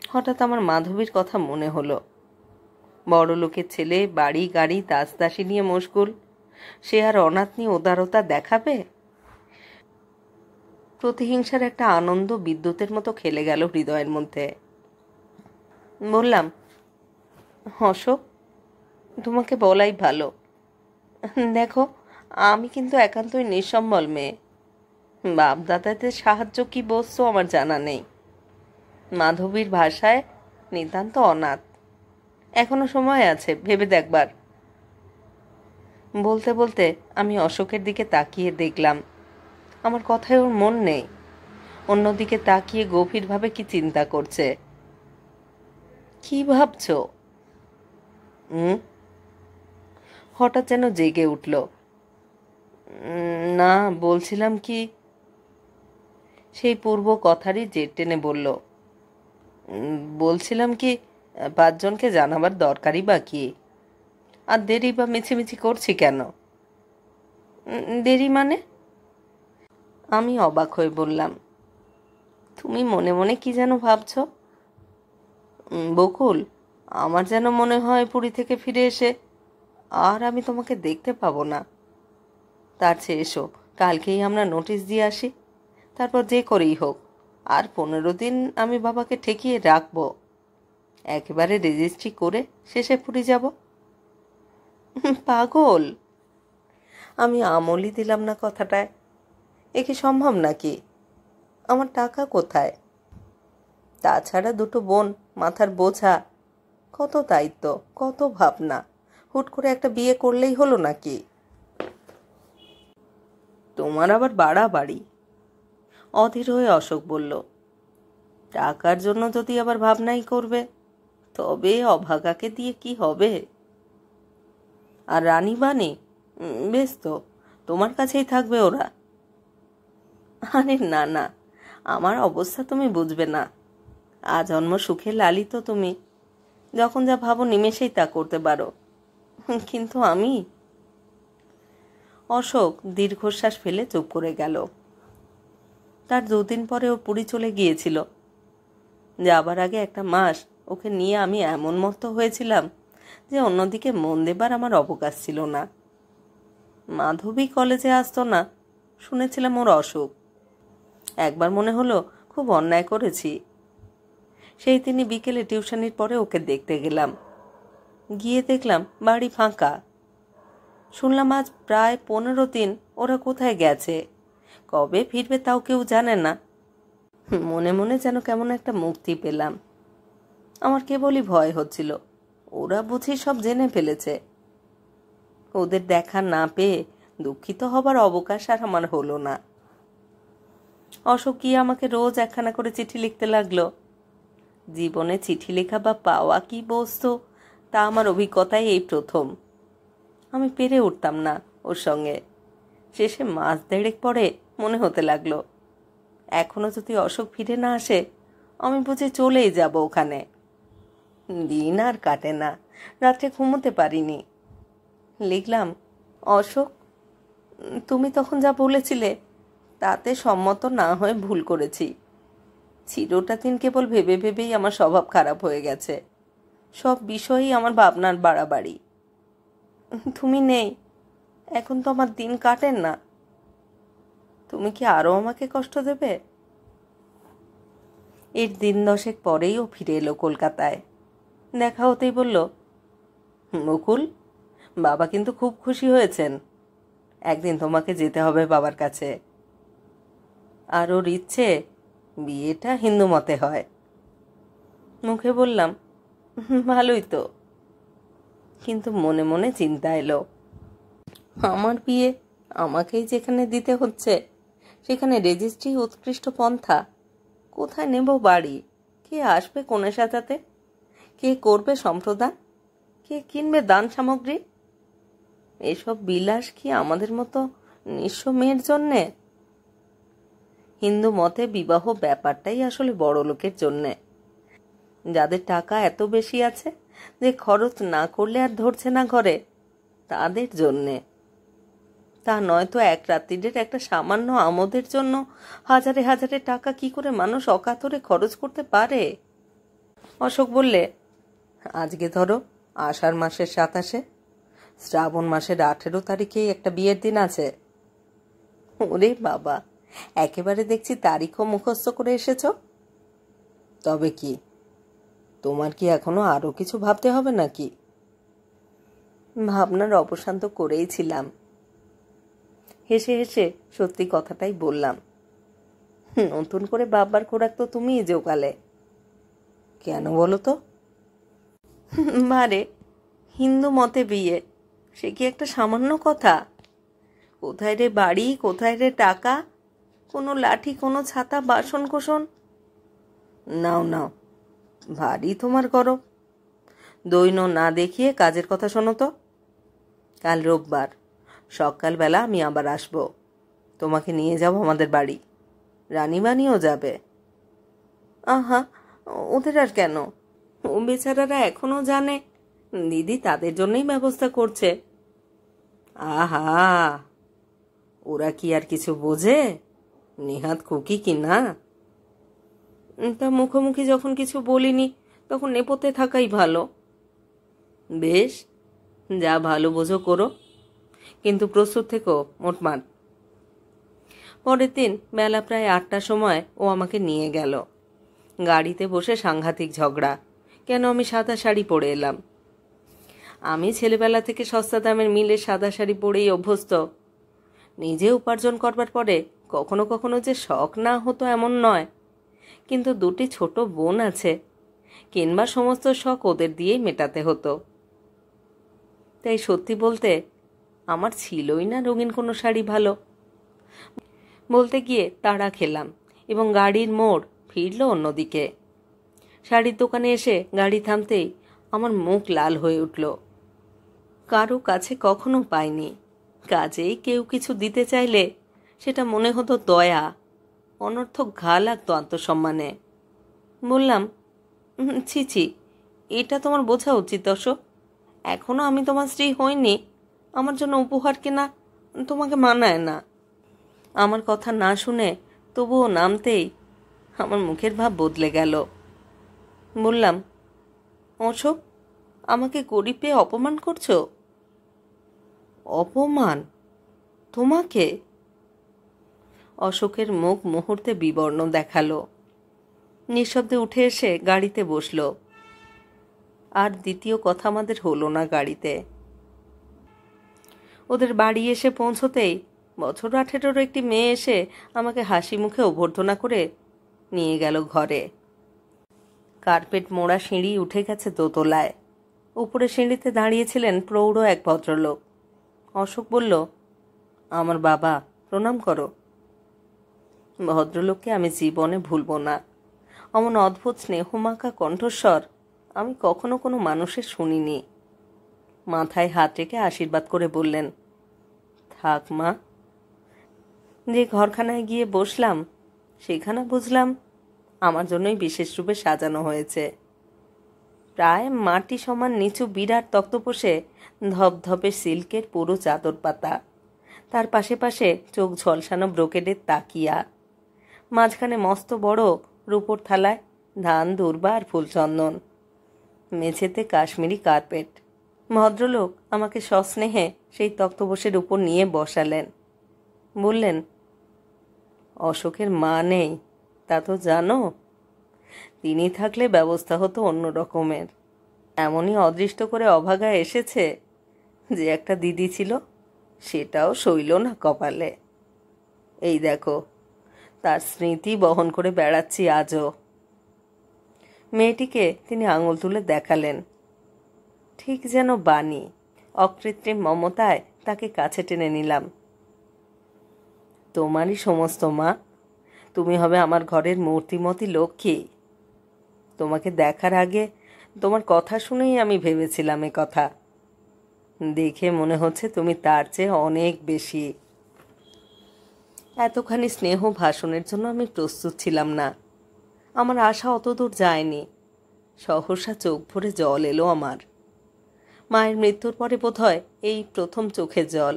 হঠাৎ আমার মাধবীর কথা মনে হলো। বড় লোকের ছেলে, বাড়ি গাড়ি দাসদাসী নিয়ে মশগুল, সে আর অনাথ নিয়ে উদারতা দেখাবে? প্রতিহিংসার একটা আনন্দ বিদ্যুতের মতো খেলে গেল হৃদয়ের মধ্যে। বললাম, অশোক, তোমাকে বলাই ভালো। দেখো, আমি কিন্তু একান্তই নিঃসম্বল মেয়ে। বাপ দাদাদের সাহায্য কি বস্তু আমার জানা নেই। মাধবীর ভাষায় নিতান্ত অনাথ। এখনো সময় আছে, ভেবে দেখবার। বলতে বলতে আমি অশোকের দিকে তাকিয়ে দেখলাম আমার কথায় ওর মন নেই। অন্যদিকে তাকিয়ে গভীরভাবে কি চিন্তা করছে। কি ভাবছ? হঠাৎ যেন জেগে উঠল। না, বলছিলাম কি, সেই পূর্ব কথারই জের টেনে বলল, বলছিলাম কি, 5 জনকে জানাবার দরকারই বা কি? আর দেরি বা মিছিমিছি করছি কেন? দেরি মানে? আমি অবাক হয়ে বললাম, তুমি মনে মনে কি যেন ভাবছ। বকুল, আমার যেন মনে হয় পুরী থেকে ফিরে এসে আর আমি তোমাকে দেখতে পাবো না। তার চেয়ে এসো, কালকেই আমরা নোটিশ দিয়ে আসি। তারপর যে করেই হোক আর 15 দিন আমি বাবাকে ঠেকিয়ে রাখবো। একেবারে রেজিস্ট্রি করে শেষে পুরী যাব। পাগল! আমি আমলই দিলাম না কথাটায়। এ কি সম্ভব নাকি? আমার টাকা কোথায়? তাছাড়া 2 বোন, মাথার বোঝা, কত দায়িত্ব, কত ভাবনা। হুট করে একটা বিয়ে করলেই হলো নাকি? তোমার আবার বাড়াবাড়ি। অধীর হয়ে অশোক বলল, টাকার জন্য যদি আবার ভাবনাই করবে, তবে অভাগাকে দিয়ে কি হবে? আর রানী বাণী, বেশ তো, তোমার কাছেই থাকবে ওরা। আরে না না, আমার অবস্থা তুমি বুঝবে না। আজন্ম সুখে লালিত তুমি, যখন যা ভাবো নিমেষেই তা করতে পারো। কিন্তু আমি। অশোক দীর্ঘশ্বাস ফেলে চুপ করে গেল। তার 2 দিন পরে ও পুরী চলে গিয়েছিল। যাবার আগে 1 মাস ওকে নিয়ে আমি এমন মত্ত হয়েছিলাম যে অন্যদিকে মন দেবার আমার অবকাশ ছিল না। মাধবী কলেজে আসতো না, শুনেছিলাম ওর অসুখ। একবার মনে হলো খুব অন্যায় করেছি। সেই তিনি বিকেলে টিউশনির পরে ওকে দেখতে গেলাম। গিয়ে দেখলাম বাড়ি ফাঁকা। শুনলাম আজ প্রায় 15 দিন ওরা কোথায় গেছে, কবে ফিরবে তাও কেউ জানে না। মনে মনে যেন কেমন একটা মুক্তি পেলাম। আমার কেবলই ভয় হচ্ছিল, ওরা বুঝি সব জেনে ফেলেছে। ওদের দেখা না পেয়ে দুঃখিত হবার অবকাশ আর আমার হলো না। অশোক গিয়ে আমাকে রোজ 1খানা করে চিঠি লিখতে লাগলো। জীবনে চিঠি লেখা বা পাওয়া কি বস্তু তা আমার অভিজ্ঞতায় এই প্রথম। আমি পেরে উঠতাম না ওর সঙ্গে। শেষে 1.5 মাস পরে মনে হতে লাগলো, এখনো যদি অশোক ফিরে না আসে আমি বুঝি চলেই যাব ওখানে। দিন আর কাটে না, রাত্রে ঘুমোতে পারিনি। লিখলাম, অশোক, তুমি তখন যা বলেছিলে তাতে সম্মত না হয়ে ভুল করেছি। চিরটা দিন কেবল ভেবে ভেবেই আমার স্বভাব খারাপ হয়ে গেছে। সব বিষয়েই আমার ভাবনার বাড়াবাড়ি। তুমি নেই, এখন তো আমার দিন কাটেন না। তুমি কি আরও আমাকে কষ্ট দেবে? এর 10 পরেই ও ফিরে এলো কলকাতায়। দেখা হতেই বলল, মুকুল, বাবা কিন্তু খুব খুশি হয়েছেন। একদিন তোমাকে যেতে হবে বাবার কাছে। আর ওর ইচ্ছে বিয়েটা হিন্দু মতে হয়। মুখে বললাম, ভালোই তো। কিন্তু মনে মনে চিন্তা এলো, আমার বিয়ে আমাকেই যেখানে দিতে হচ্ছে সেখানে রেজিস্ট্রি উৎকৃষ্ট পন্থা। কোথায় নেব বাড়ি? কে আসবে কনে সাজাতে? কে করবে সম্প্রদান? কে কিনবে দান সামগ্রী? এসব বিলাস কি আমাদের মতো নিঃস্ব মেয়ের জন্যে? হিন্দু মতে বিবাহ ব্যাপারটাই আসলে বড় লোকের জন্যে, যাদের টাকা এত বেশি আছে যে খরচ না করলে আর ধরছে না ঘরে, তাদের জন্যে। তা নয়তো 1 রাত্রির একটা সামান্য আমোদের জন্য হাজারে হাজারে টাকা কি করে মানুষ অকাতরে খরচ করতে পারে? অশোক বললে, আজকে ধরো আষাঢ় মাসের 27, শ্রাবণ মাসের 18 তারিখেই একটা বিয়ের দিন আছে। ওরে বাবা, একেবারে দেখছি তারিখও মুখস্থ করে এসেছ। তবে কি, তোমার কি এখনো আরো কিছু ভাবতে হবে নাকি? ভাবনার অবসান তো করেই ছিলাম। হেসে হেসে সত্যি কথাটাই বললাম। নতুন করে বাবার খোরাক তো তুমিই জোগালে। কেন বলো তো? মারে, হিন্দু মতে বিয়ে, সে কি একটা সামান্য কথা? কোথায় রে বাড়ি, কোথায় রে টাকা, কোনো লাঠি, কোনো ছাতা, বাসন কোসন। নাও নাও, ভারী তোমার গরম। দৈন না দেখিয়ে কাজের কথা শোনো তো। কাল রোববার, সকালবেলা আমি আবার আসব। তোমাকে নিয়ে যাব আমাদের বাড়ি। রানীবানিও যাবে। আহা, ওদের আর কেন? ও বেচারারা এখনো জানে দিদি তাদের জন্যই ব্যবস্থা করছে। আহা, ওরা কি আর কিছু বোঝে? নেহাত খুকি কি না? তা মুখোমুখি যখন কিছু বলিনি, তখন নেপথ্যে থাকাই ভালো। বেশ, যা ভালো বোঝো করো, কিন্তু প্রস্তুত থেকো মোটমাট। পরের দিন বেলা প্রায় 8টার সময় ও আমাকে নিয়ে গেল। গাড়িতে বসে সাংঘাতিক ঝগড়া, কেন আমি সাদা শাড়ি পরে এলাম। আমি ছেলেবেলা থেকে সস্তা দামের মিলে সাদা শাড়ি পরেই অভ্যস্ত। নিজে উপার্জন করবার পরে কখনো কখনো যে শখ না হতো এমন নয়, কিন্তু দুটি ছোট বোন আছে, কিংবা সমস্ত শখ ওদের দিয়েই মেটাতে হতো। তাই সত্যি বলতে আমার ছিলই না রঙিন কোনো শাড়ি ভালো। বলতে গিয়ে তাড়া খেলাম এবং গাড়ির মোড় ফিরল অন্যদিকে। শাড়ির দোকানে এসে গাড়ি থামতেই আমার মুখ লাল হয়ে উঠল। কারো কাছে কখনো পাইনি। কাজেই কেউ কিছু দিতে চাইলে সেটা মনে হতো দয়া, অনর্থক ঘা লাগতো আত্মসম্মানে। বললাম, ছি ছি, এটা তোমার বোঝা উচিত অশোক। এখনো আমি তোমার স্ত্রী হইনি, আমার জন্য উপহার কেনা তোমাকে মানায় না। আমার কথা না শুনে তবুও নামতেই আমার মুখের ভাব বদলে গেল। বললাম, অশোক, আমাকে গরিব পেয়ে অপমান করছো? অপমান? তোমাকে? অশোকের মুখ মুহূর্তে বিবর্ণ দেখালো। নিঃশব্দে উঠে এসে গাড়িতে বসল। আর দ্বিতীয় কথা আমাদের হলো না গাড়িতে। ওদের বাড়ি এসে পৌঁছতেই বছর 18-র একটি মেয়ে এসে আমাকে হাসি মুখে অভ্যর্থনা করে নিয়ে গেল ঘরে। কার্পেট মোড়া সিঁড়ি উঠে গেছে দোতলায়। উপরে সিঁড়িতে দাঁড়িয়েছিলেন প্রৌঢ় এক ভদ্রলোক। অশোক বলল, আমার বাবা, প্রণাম করো। ভদ্রলোককে আমি জীবনে ভুলব না। অমন অদ্ভুত স্নেহমাখা কণ্ঠস্বর আমি কখনো কোনো মানুষের শুনিনি। মাথায় হাত রেখে আশীর্বাদ করে বললেন, থাক মা। যে ঘরখানায় গিয়ে বসলাম সেখানে বুঝলাম আমার জন্যই বিশেষ রূপে সাজানো হয়েছে। প্রায় মাটি সমান নিচু বিরাট তক্তপোষে ধপধপে সিল্কের পুরো চাদর পাতা, তার পাশে পাশে চোখ ঝলসানো ব্রোকেডের তাকিয়া, মাঝখানে মস্ত বড় রূপোর থালায় ধান দূর্বা আর ফুলচন্দন, মেঝেতে কাশ্মীরি কার্পেট। ভদ্রলোক আমাকে সস্নেহে সেই তক্তপোষের উপর নিয়ে বসালেন। বললেন, অশোকের মা নেই তা তো জানো। তিনি থাকলে ব্যবস্থা হতো অন্য রকমের। এমনই অদৃষ্ট করে অভাগা এসেছে যে একটা দিদি ছিল সেটাও সইল না কপালে। এই দেখো, তার স্মৃতি বহন করে বেড়াচ্ছি আজও। মেয়েটিকে তিনি আঙুল তুলে দেখালেন। ঠিক যেন বাণী, অকৃত্রিম মমতায় তাকে কাছে টেনে নিলাম। তোমারই সমস্ত মা, তুমি হবে আমার ঘরের মূর্তিমতী লক্ষ্মী। তোমাকে দেখার আগে তোমার কথা শুনেই আমি ভেবেছিলাম এ কথা। দেখে মনে হচ্ছে তুমি তার চেয়ে অনেক বেশি। এতখানি স্নেহ ভাষণের জন্য আমি প্রস্তুত ছিলাম না। আমার আশা অতদূর যায়নি। সহসা চোখ ভরে জল এলো আমার। মায়ের মৃত্যুর পরে বোধহয় এই প্রথম চোখে জল।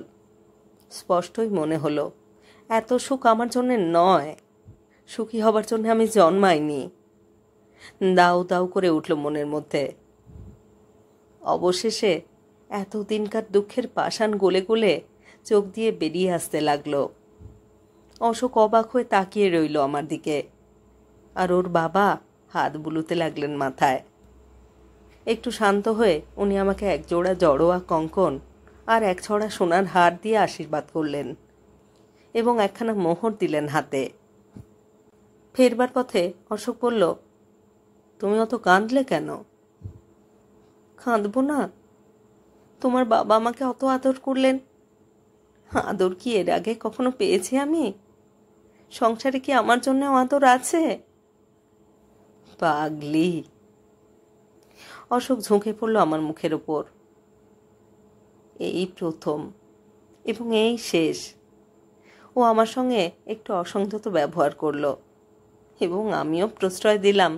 স্পষ্টই মনে হলো এত সুখ আমার জন্যে নয়। সুখী হবার জন্য আমি জন্মাইনি। দাউ দাউ করে উঠল মনের মধ্যে। অবশেষে এতদিনকার দুঃখের পাষাণ গলে গলে চোখ দিয়ে বেরিয়ে আসতে লাগলো। অশোক অবাক হয়ে তাকিয়ে রইল আমার দিকে, আর ওর বাবা হাত বুলোতে লাগলেন মাথায়। একটু শান্ত হয়ে উনি আমাকে একজোড়া জড়োয়া কঙ্কন আর এক ছড়া সোনার হার দিয়ে আশীর্বাদ করলেন এবং একখানা মোহর দিলেন হাতে। ফেরবার পথে অশোক বলল, তুমি অত কাঁদলে কেন? কাঁদবো না? তোমার বাবা আমাকে অত আদর করলেন। আদর কি এর আগে কখনো পেয়েছি আমি? সংসারে কি আমার জন্য আদর আছে? পাগলি। অশোক ঝুঁকে পড়ল আমার মুখের ওপর। এই প্রথম এবং এই শেষ ও আমার সঙ্গে একটু অসংযত ব্যবহার করল এবং আমিও প্রশ্রয় দিলাম।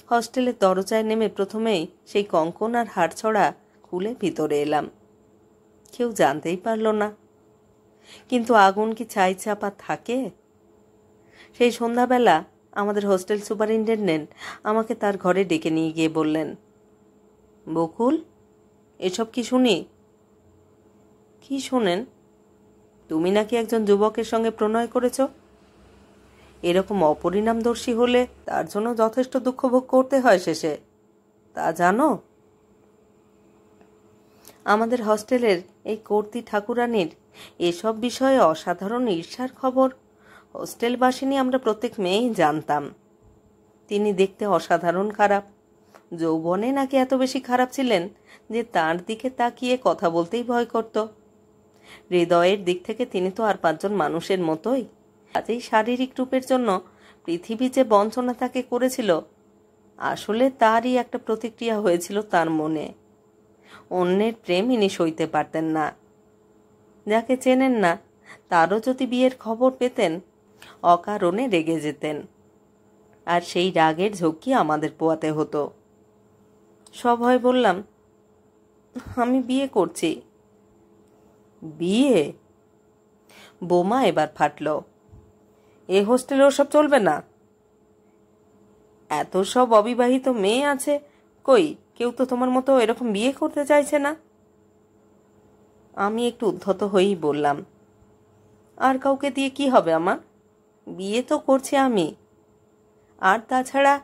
হস্টেলের দরজায় নেমে প্রথমেই সেই কঙ্কন আর হার ছড়া খুলে ভিতরে এলাম। কেউ জানতেই পারল না। কিন্তু আগুন কি ছাই চাপা থাকে? সেই সন্ধ্যাবেলা আমাদের হোস্টেল সুপারিনটেনডেন্ট আমাকে তার ঘরে ডেকে নিয়ে গিয়ে বললেন, বকুল, এসব কি শুনি? কি শোনেন? তুমি নাকি একজন যুবকের সঙ্গে প্রণয় করেছ। এরকম অপরিণামদর্শী হলে তার জন্য যথেষ্ট দুঃখ ভোগ করতে হয় শেষে, তা জানো? আমাদের হস্টেলের এই কর্তি ঠাকুরানীর এসব বিষয়ে অসাধারণ ঈর্ষার খবর হোস্টেলবাসিনী আমরা প্রত্যেক মেয়েই জানতাম। তিনি দেখতে অসাধারণ খারাপ, যৌবনে নাকি এত বেশি খারাপ ছিলেন যে তার দিকে তাকিয়ে কথা বলতেই ভয় করত। হৃদয়ের দিক থেকে তিনি তো আর 5 জন মানুষের মতোই। কাজেই শারীরিক রূপের জন্য পৃথিবী যে বঞ্চনা তাকে করেছিল, আসলে তারই একটা প্রতিক্রিয়া হয়েছিল তার মনে। অন্যের প্রেম ইনি সইতে পারতেন না। যাকে চেনেন না তারও যদি বিয়ের খবর পেতেন, অকারণে রেগে যেতেন, আর সেই রাগের ঝক্কি আমাদের পোয়াতে হতো। সভয়ে বললাম, আমি বিয়ে করছি। বিয়ে? বোমা এবার ফাটল। এ হোস্টেলে ওসব চলবে না। এত সব অবিবাহিত মেয়ে আছে, কই কেউ তো তোমার মতো এরকম বিয়ে করতে চাইছে না। আমি একটু উদ্ধত হয়েই বললাম, আর কাউকে দিয়ে কি হবে আমার? বিয়ে তো করছি আমি। আর তাছাড়া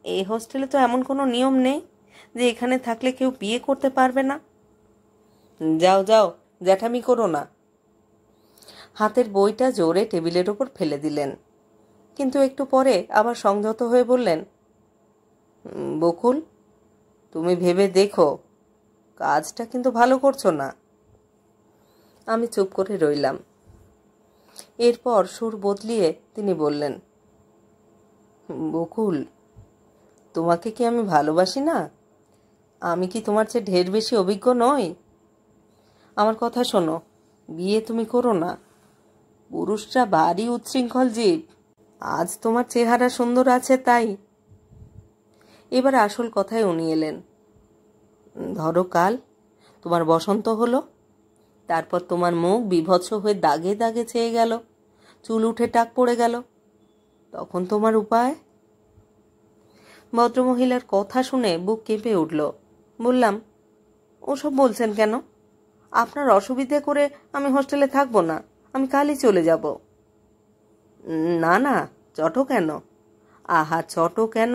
এই হোস্টেলে তো এমন কোনো নিয়ম নেই যে এখানে থাকলে কেউ বিয়ে করতে পারবে না। যাও যাও, জ্যাঠামি করো না। হাতের বইটা জোরে টেবিলের ওপর ফেলে দিলেন, কিন্তু একটু পরে আবার সংযত হয়ে বললেন, বকুল, তুমি ভেবে দেখো, কাজটা কিন্তু ভালো করছো না। আমি চুপ করে রইলাম। এরপর সুর বদলিয়ে তিনি বললেন, বকুল, তোমাকে কি আমি ভালোবাসি না? আমি কি তোমার চেয়ে ঢের বেশি অভিজ্ঞ নই? আমার কথা শোনো, বিয়ে তুমি করো না। পুরুষরা ভারী উচ্ছৃঙ্খল জীব। আজ তোমার চেহারা সুন্দর আছে তাই। এবার আসল কথায় উনি এলেন। ধরো কাল তোমার বসন্ত হলো, তারপর তোমার মুখ বিভৎস হয়ে দাগে দাগে চেয়ে গেল, চুল উঠে টাক পড়ে গেল, তখন তোমার উপায়? ভদ্রমহিলার কথা শুনে বুক কেঁপে উঠল। বললাম, ওসব বলছেন কেন? আপনার অসুবিধে করে আমি হোস্টেলে থাকবো না, আমি কালই চলে যাব। না না, চটো কেন? আহা, চটো কেন?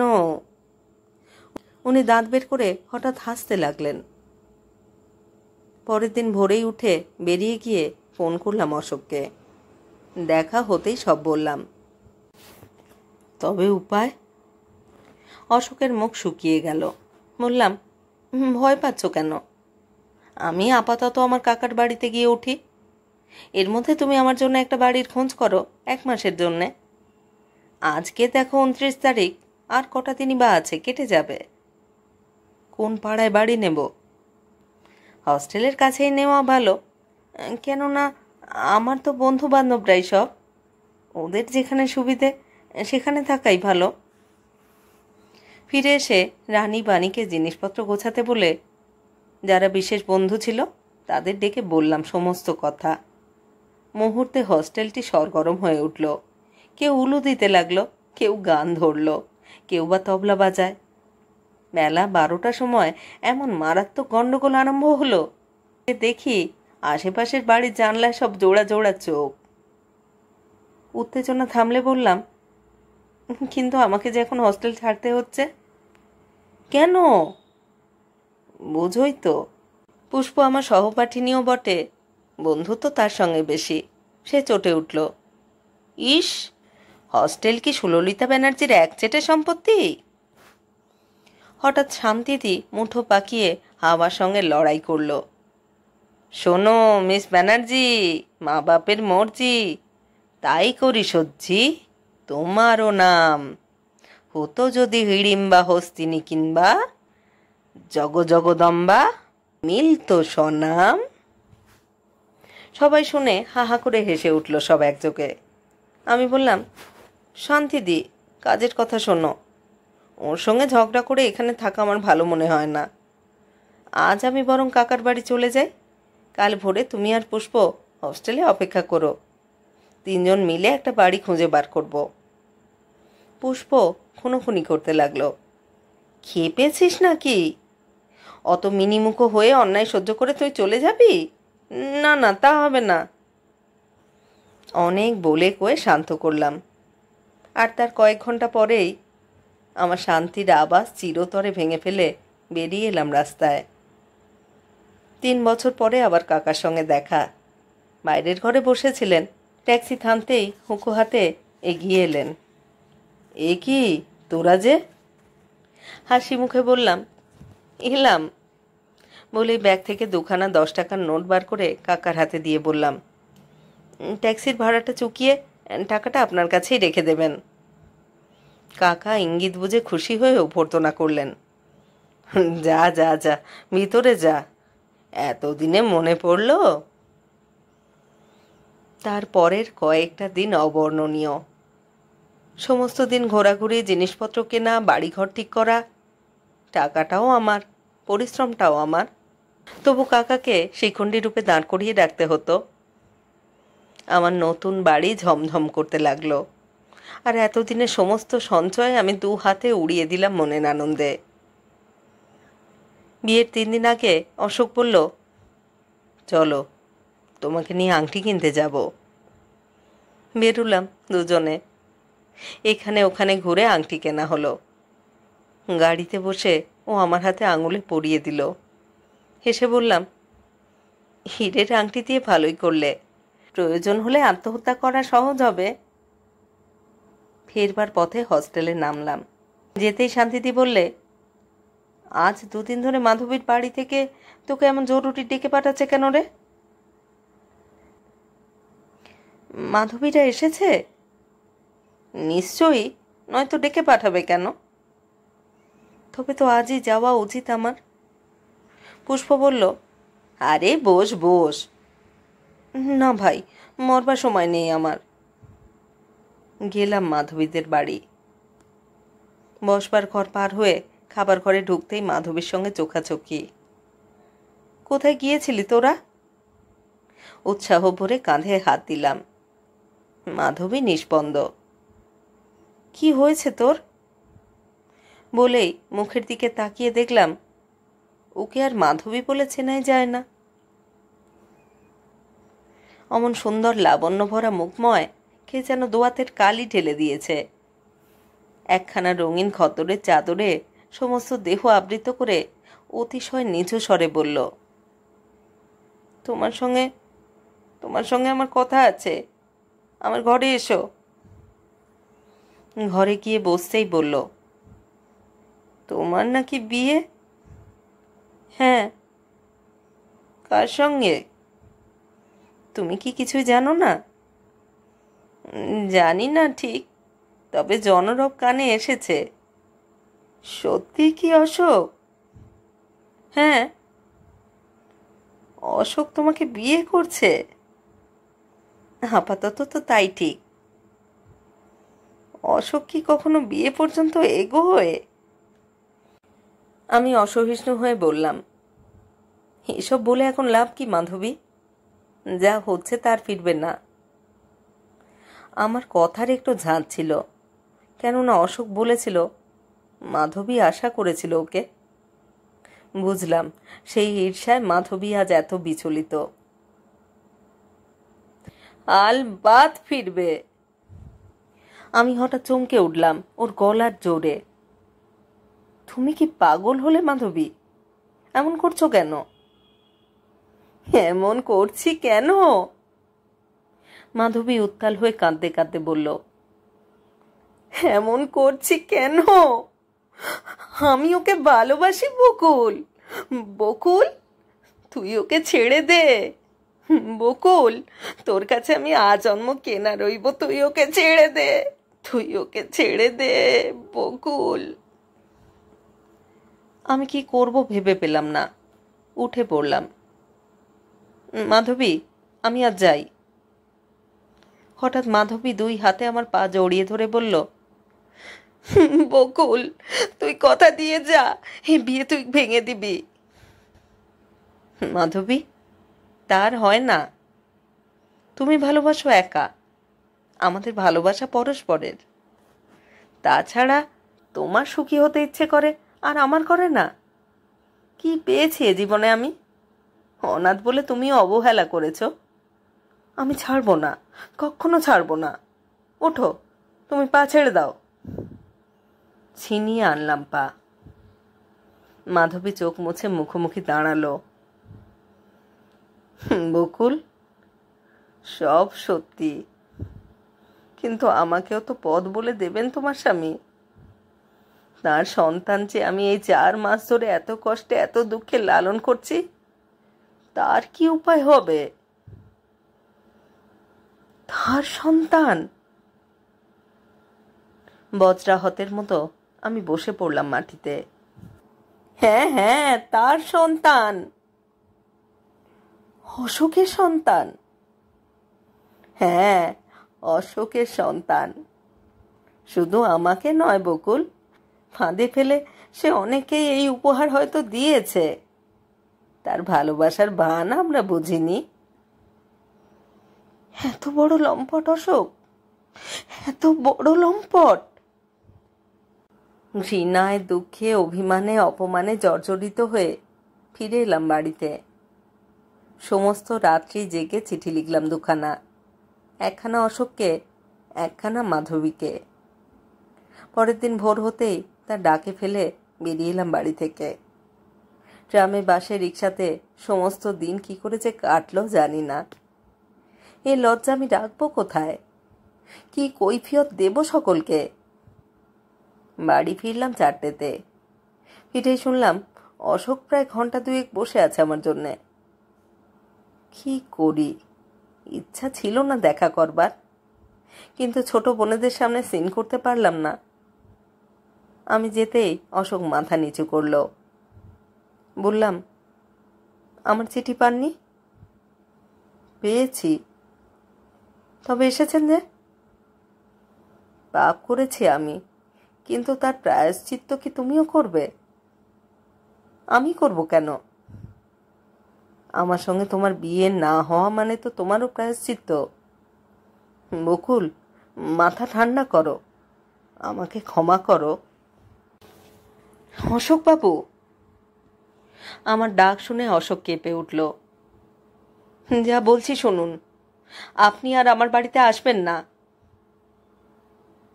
উনি দাঁত বের করে হঠাৎ হাসতে লাগলেন। পরের দিন ভোরেই উঠে বেরিয়ে গিয়ে ফোন করলাম অশোককে। দেখা হতেই সব বললাম। তবে উপায়? অশোকের মুখ শুকিয়ে গেল। বললাম, ভয় পাচ্ছ কেন? আমি আপাতত আমার কাকার বাড়িতে গিয়ে উঠি। এর মধ্যে তুমি আমার জন্য একটা বাড়ির খোঁজ করো 1 মাসের জন্যে। আজকে দেখো 29 তারিখ, আর কটা দিনই বা আছে, কেটে যাবে। কোন পাড়ায় বাড়ি নেব? হস্টেলের কাছেই নেওয়া ভালো, কেননা আমার তো বন্ধু বান্ধবরাই সব। ওদের যেখানে সুবিধে সেখানে থাকাই ভালো। ফিরে এসে রানী বাণীকে জিনিসপত্র গোছাতে বলে যারা বিশেষ বন্ধু ছিল তাদের ডেকে বললাম সমস্ত কথা। মুহূর্তে হস্টেলটি সরগরম হয়ে উঠল। কেউ উলু দিতে লাগলো, কেউ গান ধরল, কেউ বা তবলা বাজায়। বেলা 12টার সময় এমন মারাত্মক গণ্ডগোল আরম্ভ হলো, দেখি আশেপাশের বাড়ির জানলায় সব জোড়া জোড়া চোখ। উত্তেজনা থামলে বললাম, কিন্তু আমাকে যে এখন হস্টেল ছাড়তে হচ্ছে। কেন? বোঝই তো, পুষ্প আমার সহপাঠিনীও বটে, বন্ধুত্ব তার সঙ্গে বেশি। সে চটে উঠল, ইস, হস্টেল কি সুললিতা ব্যানার্জির একচেটে সম্পত্তি? হঠাৎ শান্তিদি মুঠো পাকিয়ে হাওয়ার সঙ্গে লড়াই করল। শোনো মিস ব্যানার্জি, মা বাপের মর্জি, তাই করি সজ্জি, তোমারও নাম হতো যদি হিড়িম্বা হস্তিনী কিংবা জগজগদম্বা, মিলতো স্বনাম। সবাই শুনে হা হা করে হেসে উঠল সব একযোগে। আমি বললাম, শান্তিদি, কাজের কথা শোনো, ওর সঙ্গে ঝগড়া করে এখানে থাকা আমার ভালো মনে হয় না। আজ আমি বরং কাকার বাড়ি চলে যাই, কাল ভোরে তুমি আর পুষ্প হস্টেলে অপেক্ষা করো, 3 জন মিলে একটা বাড়ি খুঁজে বার করব। পুষ্প খুনোখুনি করতে লাগলো, খেপেছিস নাকি? অত মিনিমুখো হয়ে অন্যায় সহ্য করে তুই চলে যাবি? না না, তা হবে না। অনেক বলে কয়ে শান্ত করলাম, আর তার কয়েক ঘন্টা পরেই আমার শান্তির আবাস চিরতরে ভেঙে ফেলে বেরিয়ে এলাম রাস্তায়। 3 বছর পরে আবার কাকার সঙ্গে দেখা। বাইরের ঘরে বসেছিলেন, ট্যাক্সি থামতেই হুঁকো হাতে এগিয়ে এলেন। এ কি তোরা যে? হাসি মুখে বললাম, এলাম। বলেই ব্যাগ থেকে 2খানা 10 টাকার নোট বার করে কাকার হাতে দিয়ে বললাম, ট্যাক্সির ভাড়াটা চুকিয়ে টাকাটা আপনার কাছেই রেখে দেবেন। কাকা ইঙ্গিত বুঝে খুশি হয়ে অভ্যর্থনা করলেন, যা যা যা, ভিতরে যা, এতদিনে মনে পড়ল। তারপরের কয়েকটা দিন অবর্ণনীয়। সমস্ত দিন ঘোরাঘুরি, জিনিসপত্র কেনা, বাড়িঘর ঠিক করা। টাকাটাও আমার, পরিশ্রমটাও আমার। তবু কাকাকে শিখণ্ডী রূপে দাঁড় করিয়ে রাখতে হতো। আমার নতুন বাড়ি ঝমঝম করতে লাগলো, আর এতদিনের সমস্ত সঞ্চয় আমি 2 হাতে উড়িয়ে দিলাম মনের আনন্দে। বিয়ের 3 দিন আগে অশোক বলল, চলো, তোমাকে নিয়ে আংটি কিনতে যাব। বেরুলাম দুজনে। এখানে ওখানে ঘুরে আংটি কেনা হলো। গাড়িতে বসে ও আমার হাতে আঙুলে পরিয়ে দিল। হেসে বললাম, হীরের আংটি দিয়ে ভালোই করলে, প্রয়োজন হলে আত্মহত্যা করা সহজ হবে। ফেরবার পথে হস্টেলে নামলাম। যেতেই শান্তিদি বললে, আজ 2 দিন ধরে মাধবীর বাড়ি থেকে তোকে এমন জরুরি ডেকে পাঠাচ্ছে কেন রে? মাধবীরা এসেছে? নিশ্চয়ই, নয়তো ডেকে পাঠাবে কেন? তবে তো আজই যাওয়া উচিত আমার। পুষ্প বলল, আরে বস বস। না ভাই, মরবার সময় নেই আমার। গেলাম মাধবীদের বাড়ি। বসবার ঘর পার হয়ে খাবার ঘরে ঢুকতেই মাধবীর সঙ্গে চোখাচোখি। কোথায় গিয়েছিলি তোরা? উৎসাহ ভরে কাঁধে হাত দিলাম। মাধবী নিষ্পন্দ। কি হয়েছে তোর? বলেই মুখের দিকে তাকিয়ে দেখলাম ওকে আর মাধবী বলে চেনাই যায় না। অমন সুন্দর লাবণ্য ভরা মুখময় কে যেন দোয়াতের কালি ঢেলে দিয়েছে। একখানা রঙিন খতরের চাদরে সমস্ত দেহ আবৃত করে অতিশয় নিচু স্বরে বলল, তোমার সঙ্গে আমার কথা আছে, আমার ঘরে এসো। ঘরে গিয়ে বসতেই বলল, তোমার নাকি বিয়ে? হ্যাঁ। কার সঙ্গে? তুমি কি কিছুই জানো না? জানি না ঠিক, তবে জনরব কানে এসেছে। সত্যি কি অশোক? হ্যাঁ। অশোক তোমাকে বিয়ে করছে? আপাতত তো তাই ঠিক। অশোক কি কখনো বিয়ে পর্যন্ত এগোয়? আমি অসহিষ্ণু হয়ে বললাম, এসব বলে এখন লাভ কি মাধবী? যা হচ্ছে তার ফিরবে না। আমার কথার একটু ঝাঁজ ছিল, কেননা অশোক বলেছিল মাধবী আশা করেছিল ওকে। বুঝলাম সেই ঈর্ষায় মাধবী আজ এত বিচলিত। আলবাত ফিরবে, আমি হঠাৎ চমকে উঠলাম ওর গলার জোরে। তুমি কি পাগল হলে মাধবী? এমন করছো কেন? এমন করছি কেন? মাধবী উত্তাল হয়ে কাঁদতে কাঁদতে বলল, এমন করছি কেন? আমি ওকে ভালোবাসি বকুল। বকুল, তুই ওকে ছেড়ে দে। বকুল, তোর কাছে আমি আজন্ম কেনা রইব, তুই ওকে ছেড়ে দে, তুই ওকে ছেড়ে দে বকুল। আমি কি করব ভেবে পেলাম না, উঠে পড়লাম। মাধবী, আমি আর যাই। হঠাৎ মাধবী দুই হাতে আমার পা জড়িয়ে ধরে বলল, বকুল, তুই কথা দিয়ে যা, এই বিয়ে তুই ভেঙে দিবি। মাধবী, তার হয় না। তুমি ভালোবাসো একা, আমাদের ভালোবাসা পরস্পরের। তাছাড়া তোমার সুখী হতে ইচ্ছে করে আর আমার করে না। কি পেয়েছি এ জীবনে আমি? অনাথ বলে তুমিও অবহেলা করেছ। আমি ছাড়বো না, কখনো ছাড়বো না। ওঠো, তুমি পা ছেড়ে দাও। ছিনিয়ে আনলাম পা। মাধবী চোখ মুছে মুখোমুখি দাঁড়ালো। বকুল, সব সত্যি, কিন্তু আমাকেও তো পথ বলে দেবেন তোমার স্বামী। তার সন্তান যে আমি এই 4 মাস ধরে এত কষ্টে এত দুঃখে লালন করছি, তার কি উপায় হবে? তার সন্তান? বজ্রাহতের মতো আমি বসে পড়লাম মাটিতে। হ্যাঁ হ্যাঁ, তার সন্তান, অশোকের সন্তান। হ্যাঁ, অশোকের সন্তান। শুধু আমাকে নয় বকুল, ফাঁদে ফেলে সে অনেকেই এই উপহার হয়তো দিয়েছে। তার ভালোবাসার বাহানা আমরা বুঝিনি। এত বড় লম্পট অশোক, এত বড় লম্পট! ঘৃণায়, দুঃখে, অভিমানে, অপমানে জর্জরিত হয়ে ফিরে এলাম বাড়িতে। সমস্ত রাত্রি জেগে চিঠি লিখলাম 2খানা, একখানা অশোককে, একখানা মাধবীকে। পরের দিন ভোর হতেই তার ডাকে ফেলে বেরিয়ে এলাম বাড়ি থেকে। ট্রামে, বাসে, রিক্সাতে সমস্ত দিন কি করে যে কাটলো জানি না। এ লজ্জা আমি রাখবো কোথায়? কি কৈফিয়ত দেব সকলকে? বাড়ি ফিরলাম 4টেতে। ফিরেই শুনলাম অশোক প্রায় ঘন্টা 2 বসে আছে আমার জন্যে। কি করি? ইচ্ছা ছিল না দেখা করবার, কিন্তু ছোট বোনেদের সামনে সিন করতে পারলাম না। আমি যেতেই অশোক মাথা নিচু করল। বললাম, আমার চিঠি পাননি? পেয়েছি। তবে এসেছেন যে? পাপ করেছি আমি, কিন্তু তার প্রায়শ্চিত্ত কি তুমিও করবে? আমি করব কেন? আমার সঙ্গে তোমার বিয়ে না হওয়া মানে তো তোমারও প্রায়শ্চিত্ত। বকুল, মাথা ঠান্ডা করো, আমাকে ক্ষমা করো। অশোক বাবু! আমার ডাক শুনে অশোক কেঁপে উঠল। যা বলছি শুনুন, আপনি আর আমার বাড়িতে আসবেন না।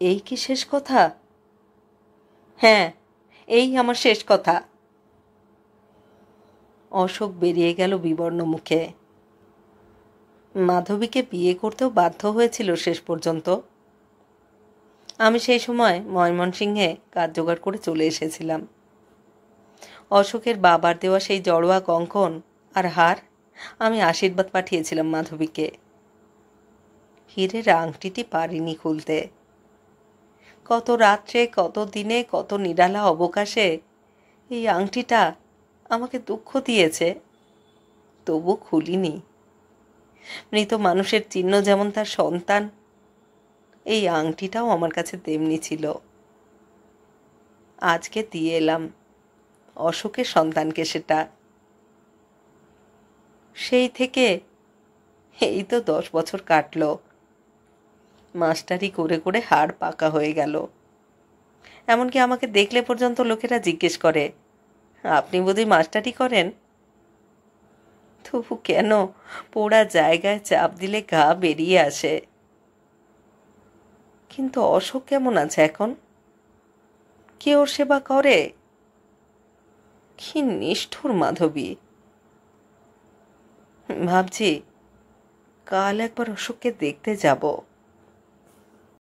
এই কি শেষ কথা? হ্যাঁ, এই আমার শেষ কথা। অশোক বেরিয়ে গেল বিবর্ণ মুখে। মাধবীকে বিয়ে করতেও বাধ্য হয়েছিল শেষ পর্যন্ত। আমি সেই সময় ময়মনসিংহে কাজ জোগাড় করে চলে এসেছিলাম। অশোকের বাবার দেওয়া সেই জড়োয়া কঙ্কন আর হার আমি আশীর্বাদ পাঠিয়েছিলাম মাধবীকে। হীরের আংটিটি পারিনি খুলতে। কত রাত্রে, কত দিনে, কত নিরালা অবকাশে এই আংটিটা আমাকে দুঃখ দিয়েছে, তবু খুলিনি। মৃত মানুষের চিহ্ন যেমন তার সন্তান, এই আংটিটাও আমার কাছে তেমনি ছিল। আজকে দিয়ে এলাম অশোকের সন্তানকে সেটা। সেই থেকে এই তো 10 বছর কাটল। মাস্টারি করে করে হাড় পাকা হয়ে গেল। এমনকি আমাকে দেখলে পর্যন্ত লোকেরা জিজ্ঞেস করে, আপনি বোধহয় মাস্টারি করেন? তবু কেন পোড়া জায়গায় চাপ দিলে গা বেরিয়ে আসে। কিন্তু অশোক কেমন আছে এখন? কে ওর সেবা করে? কি নিষ্ঠুর মাধবী! ভাবছি কাল একবার অশোককে দেখতে যাব।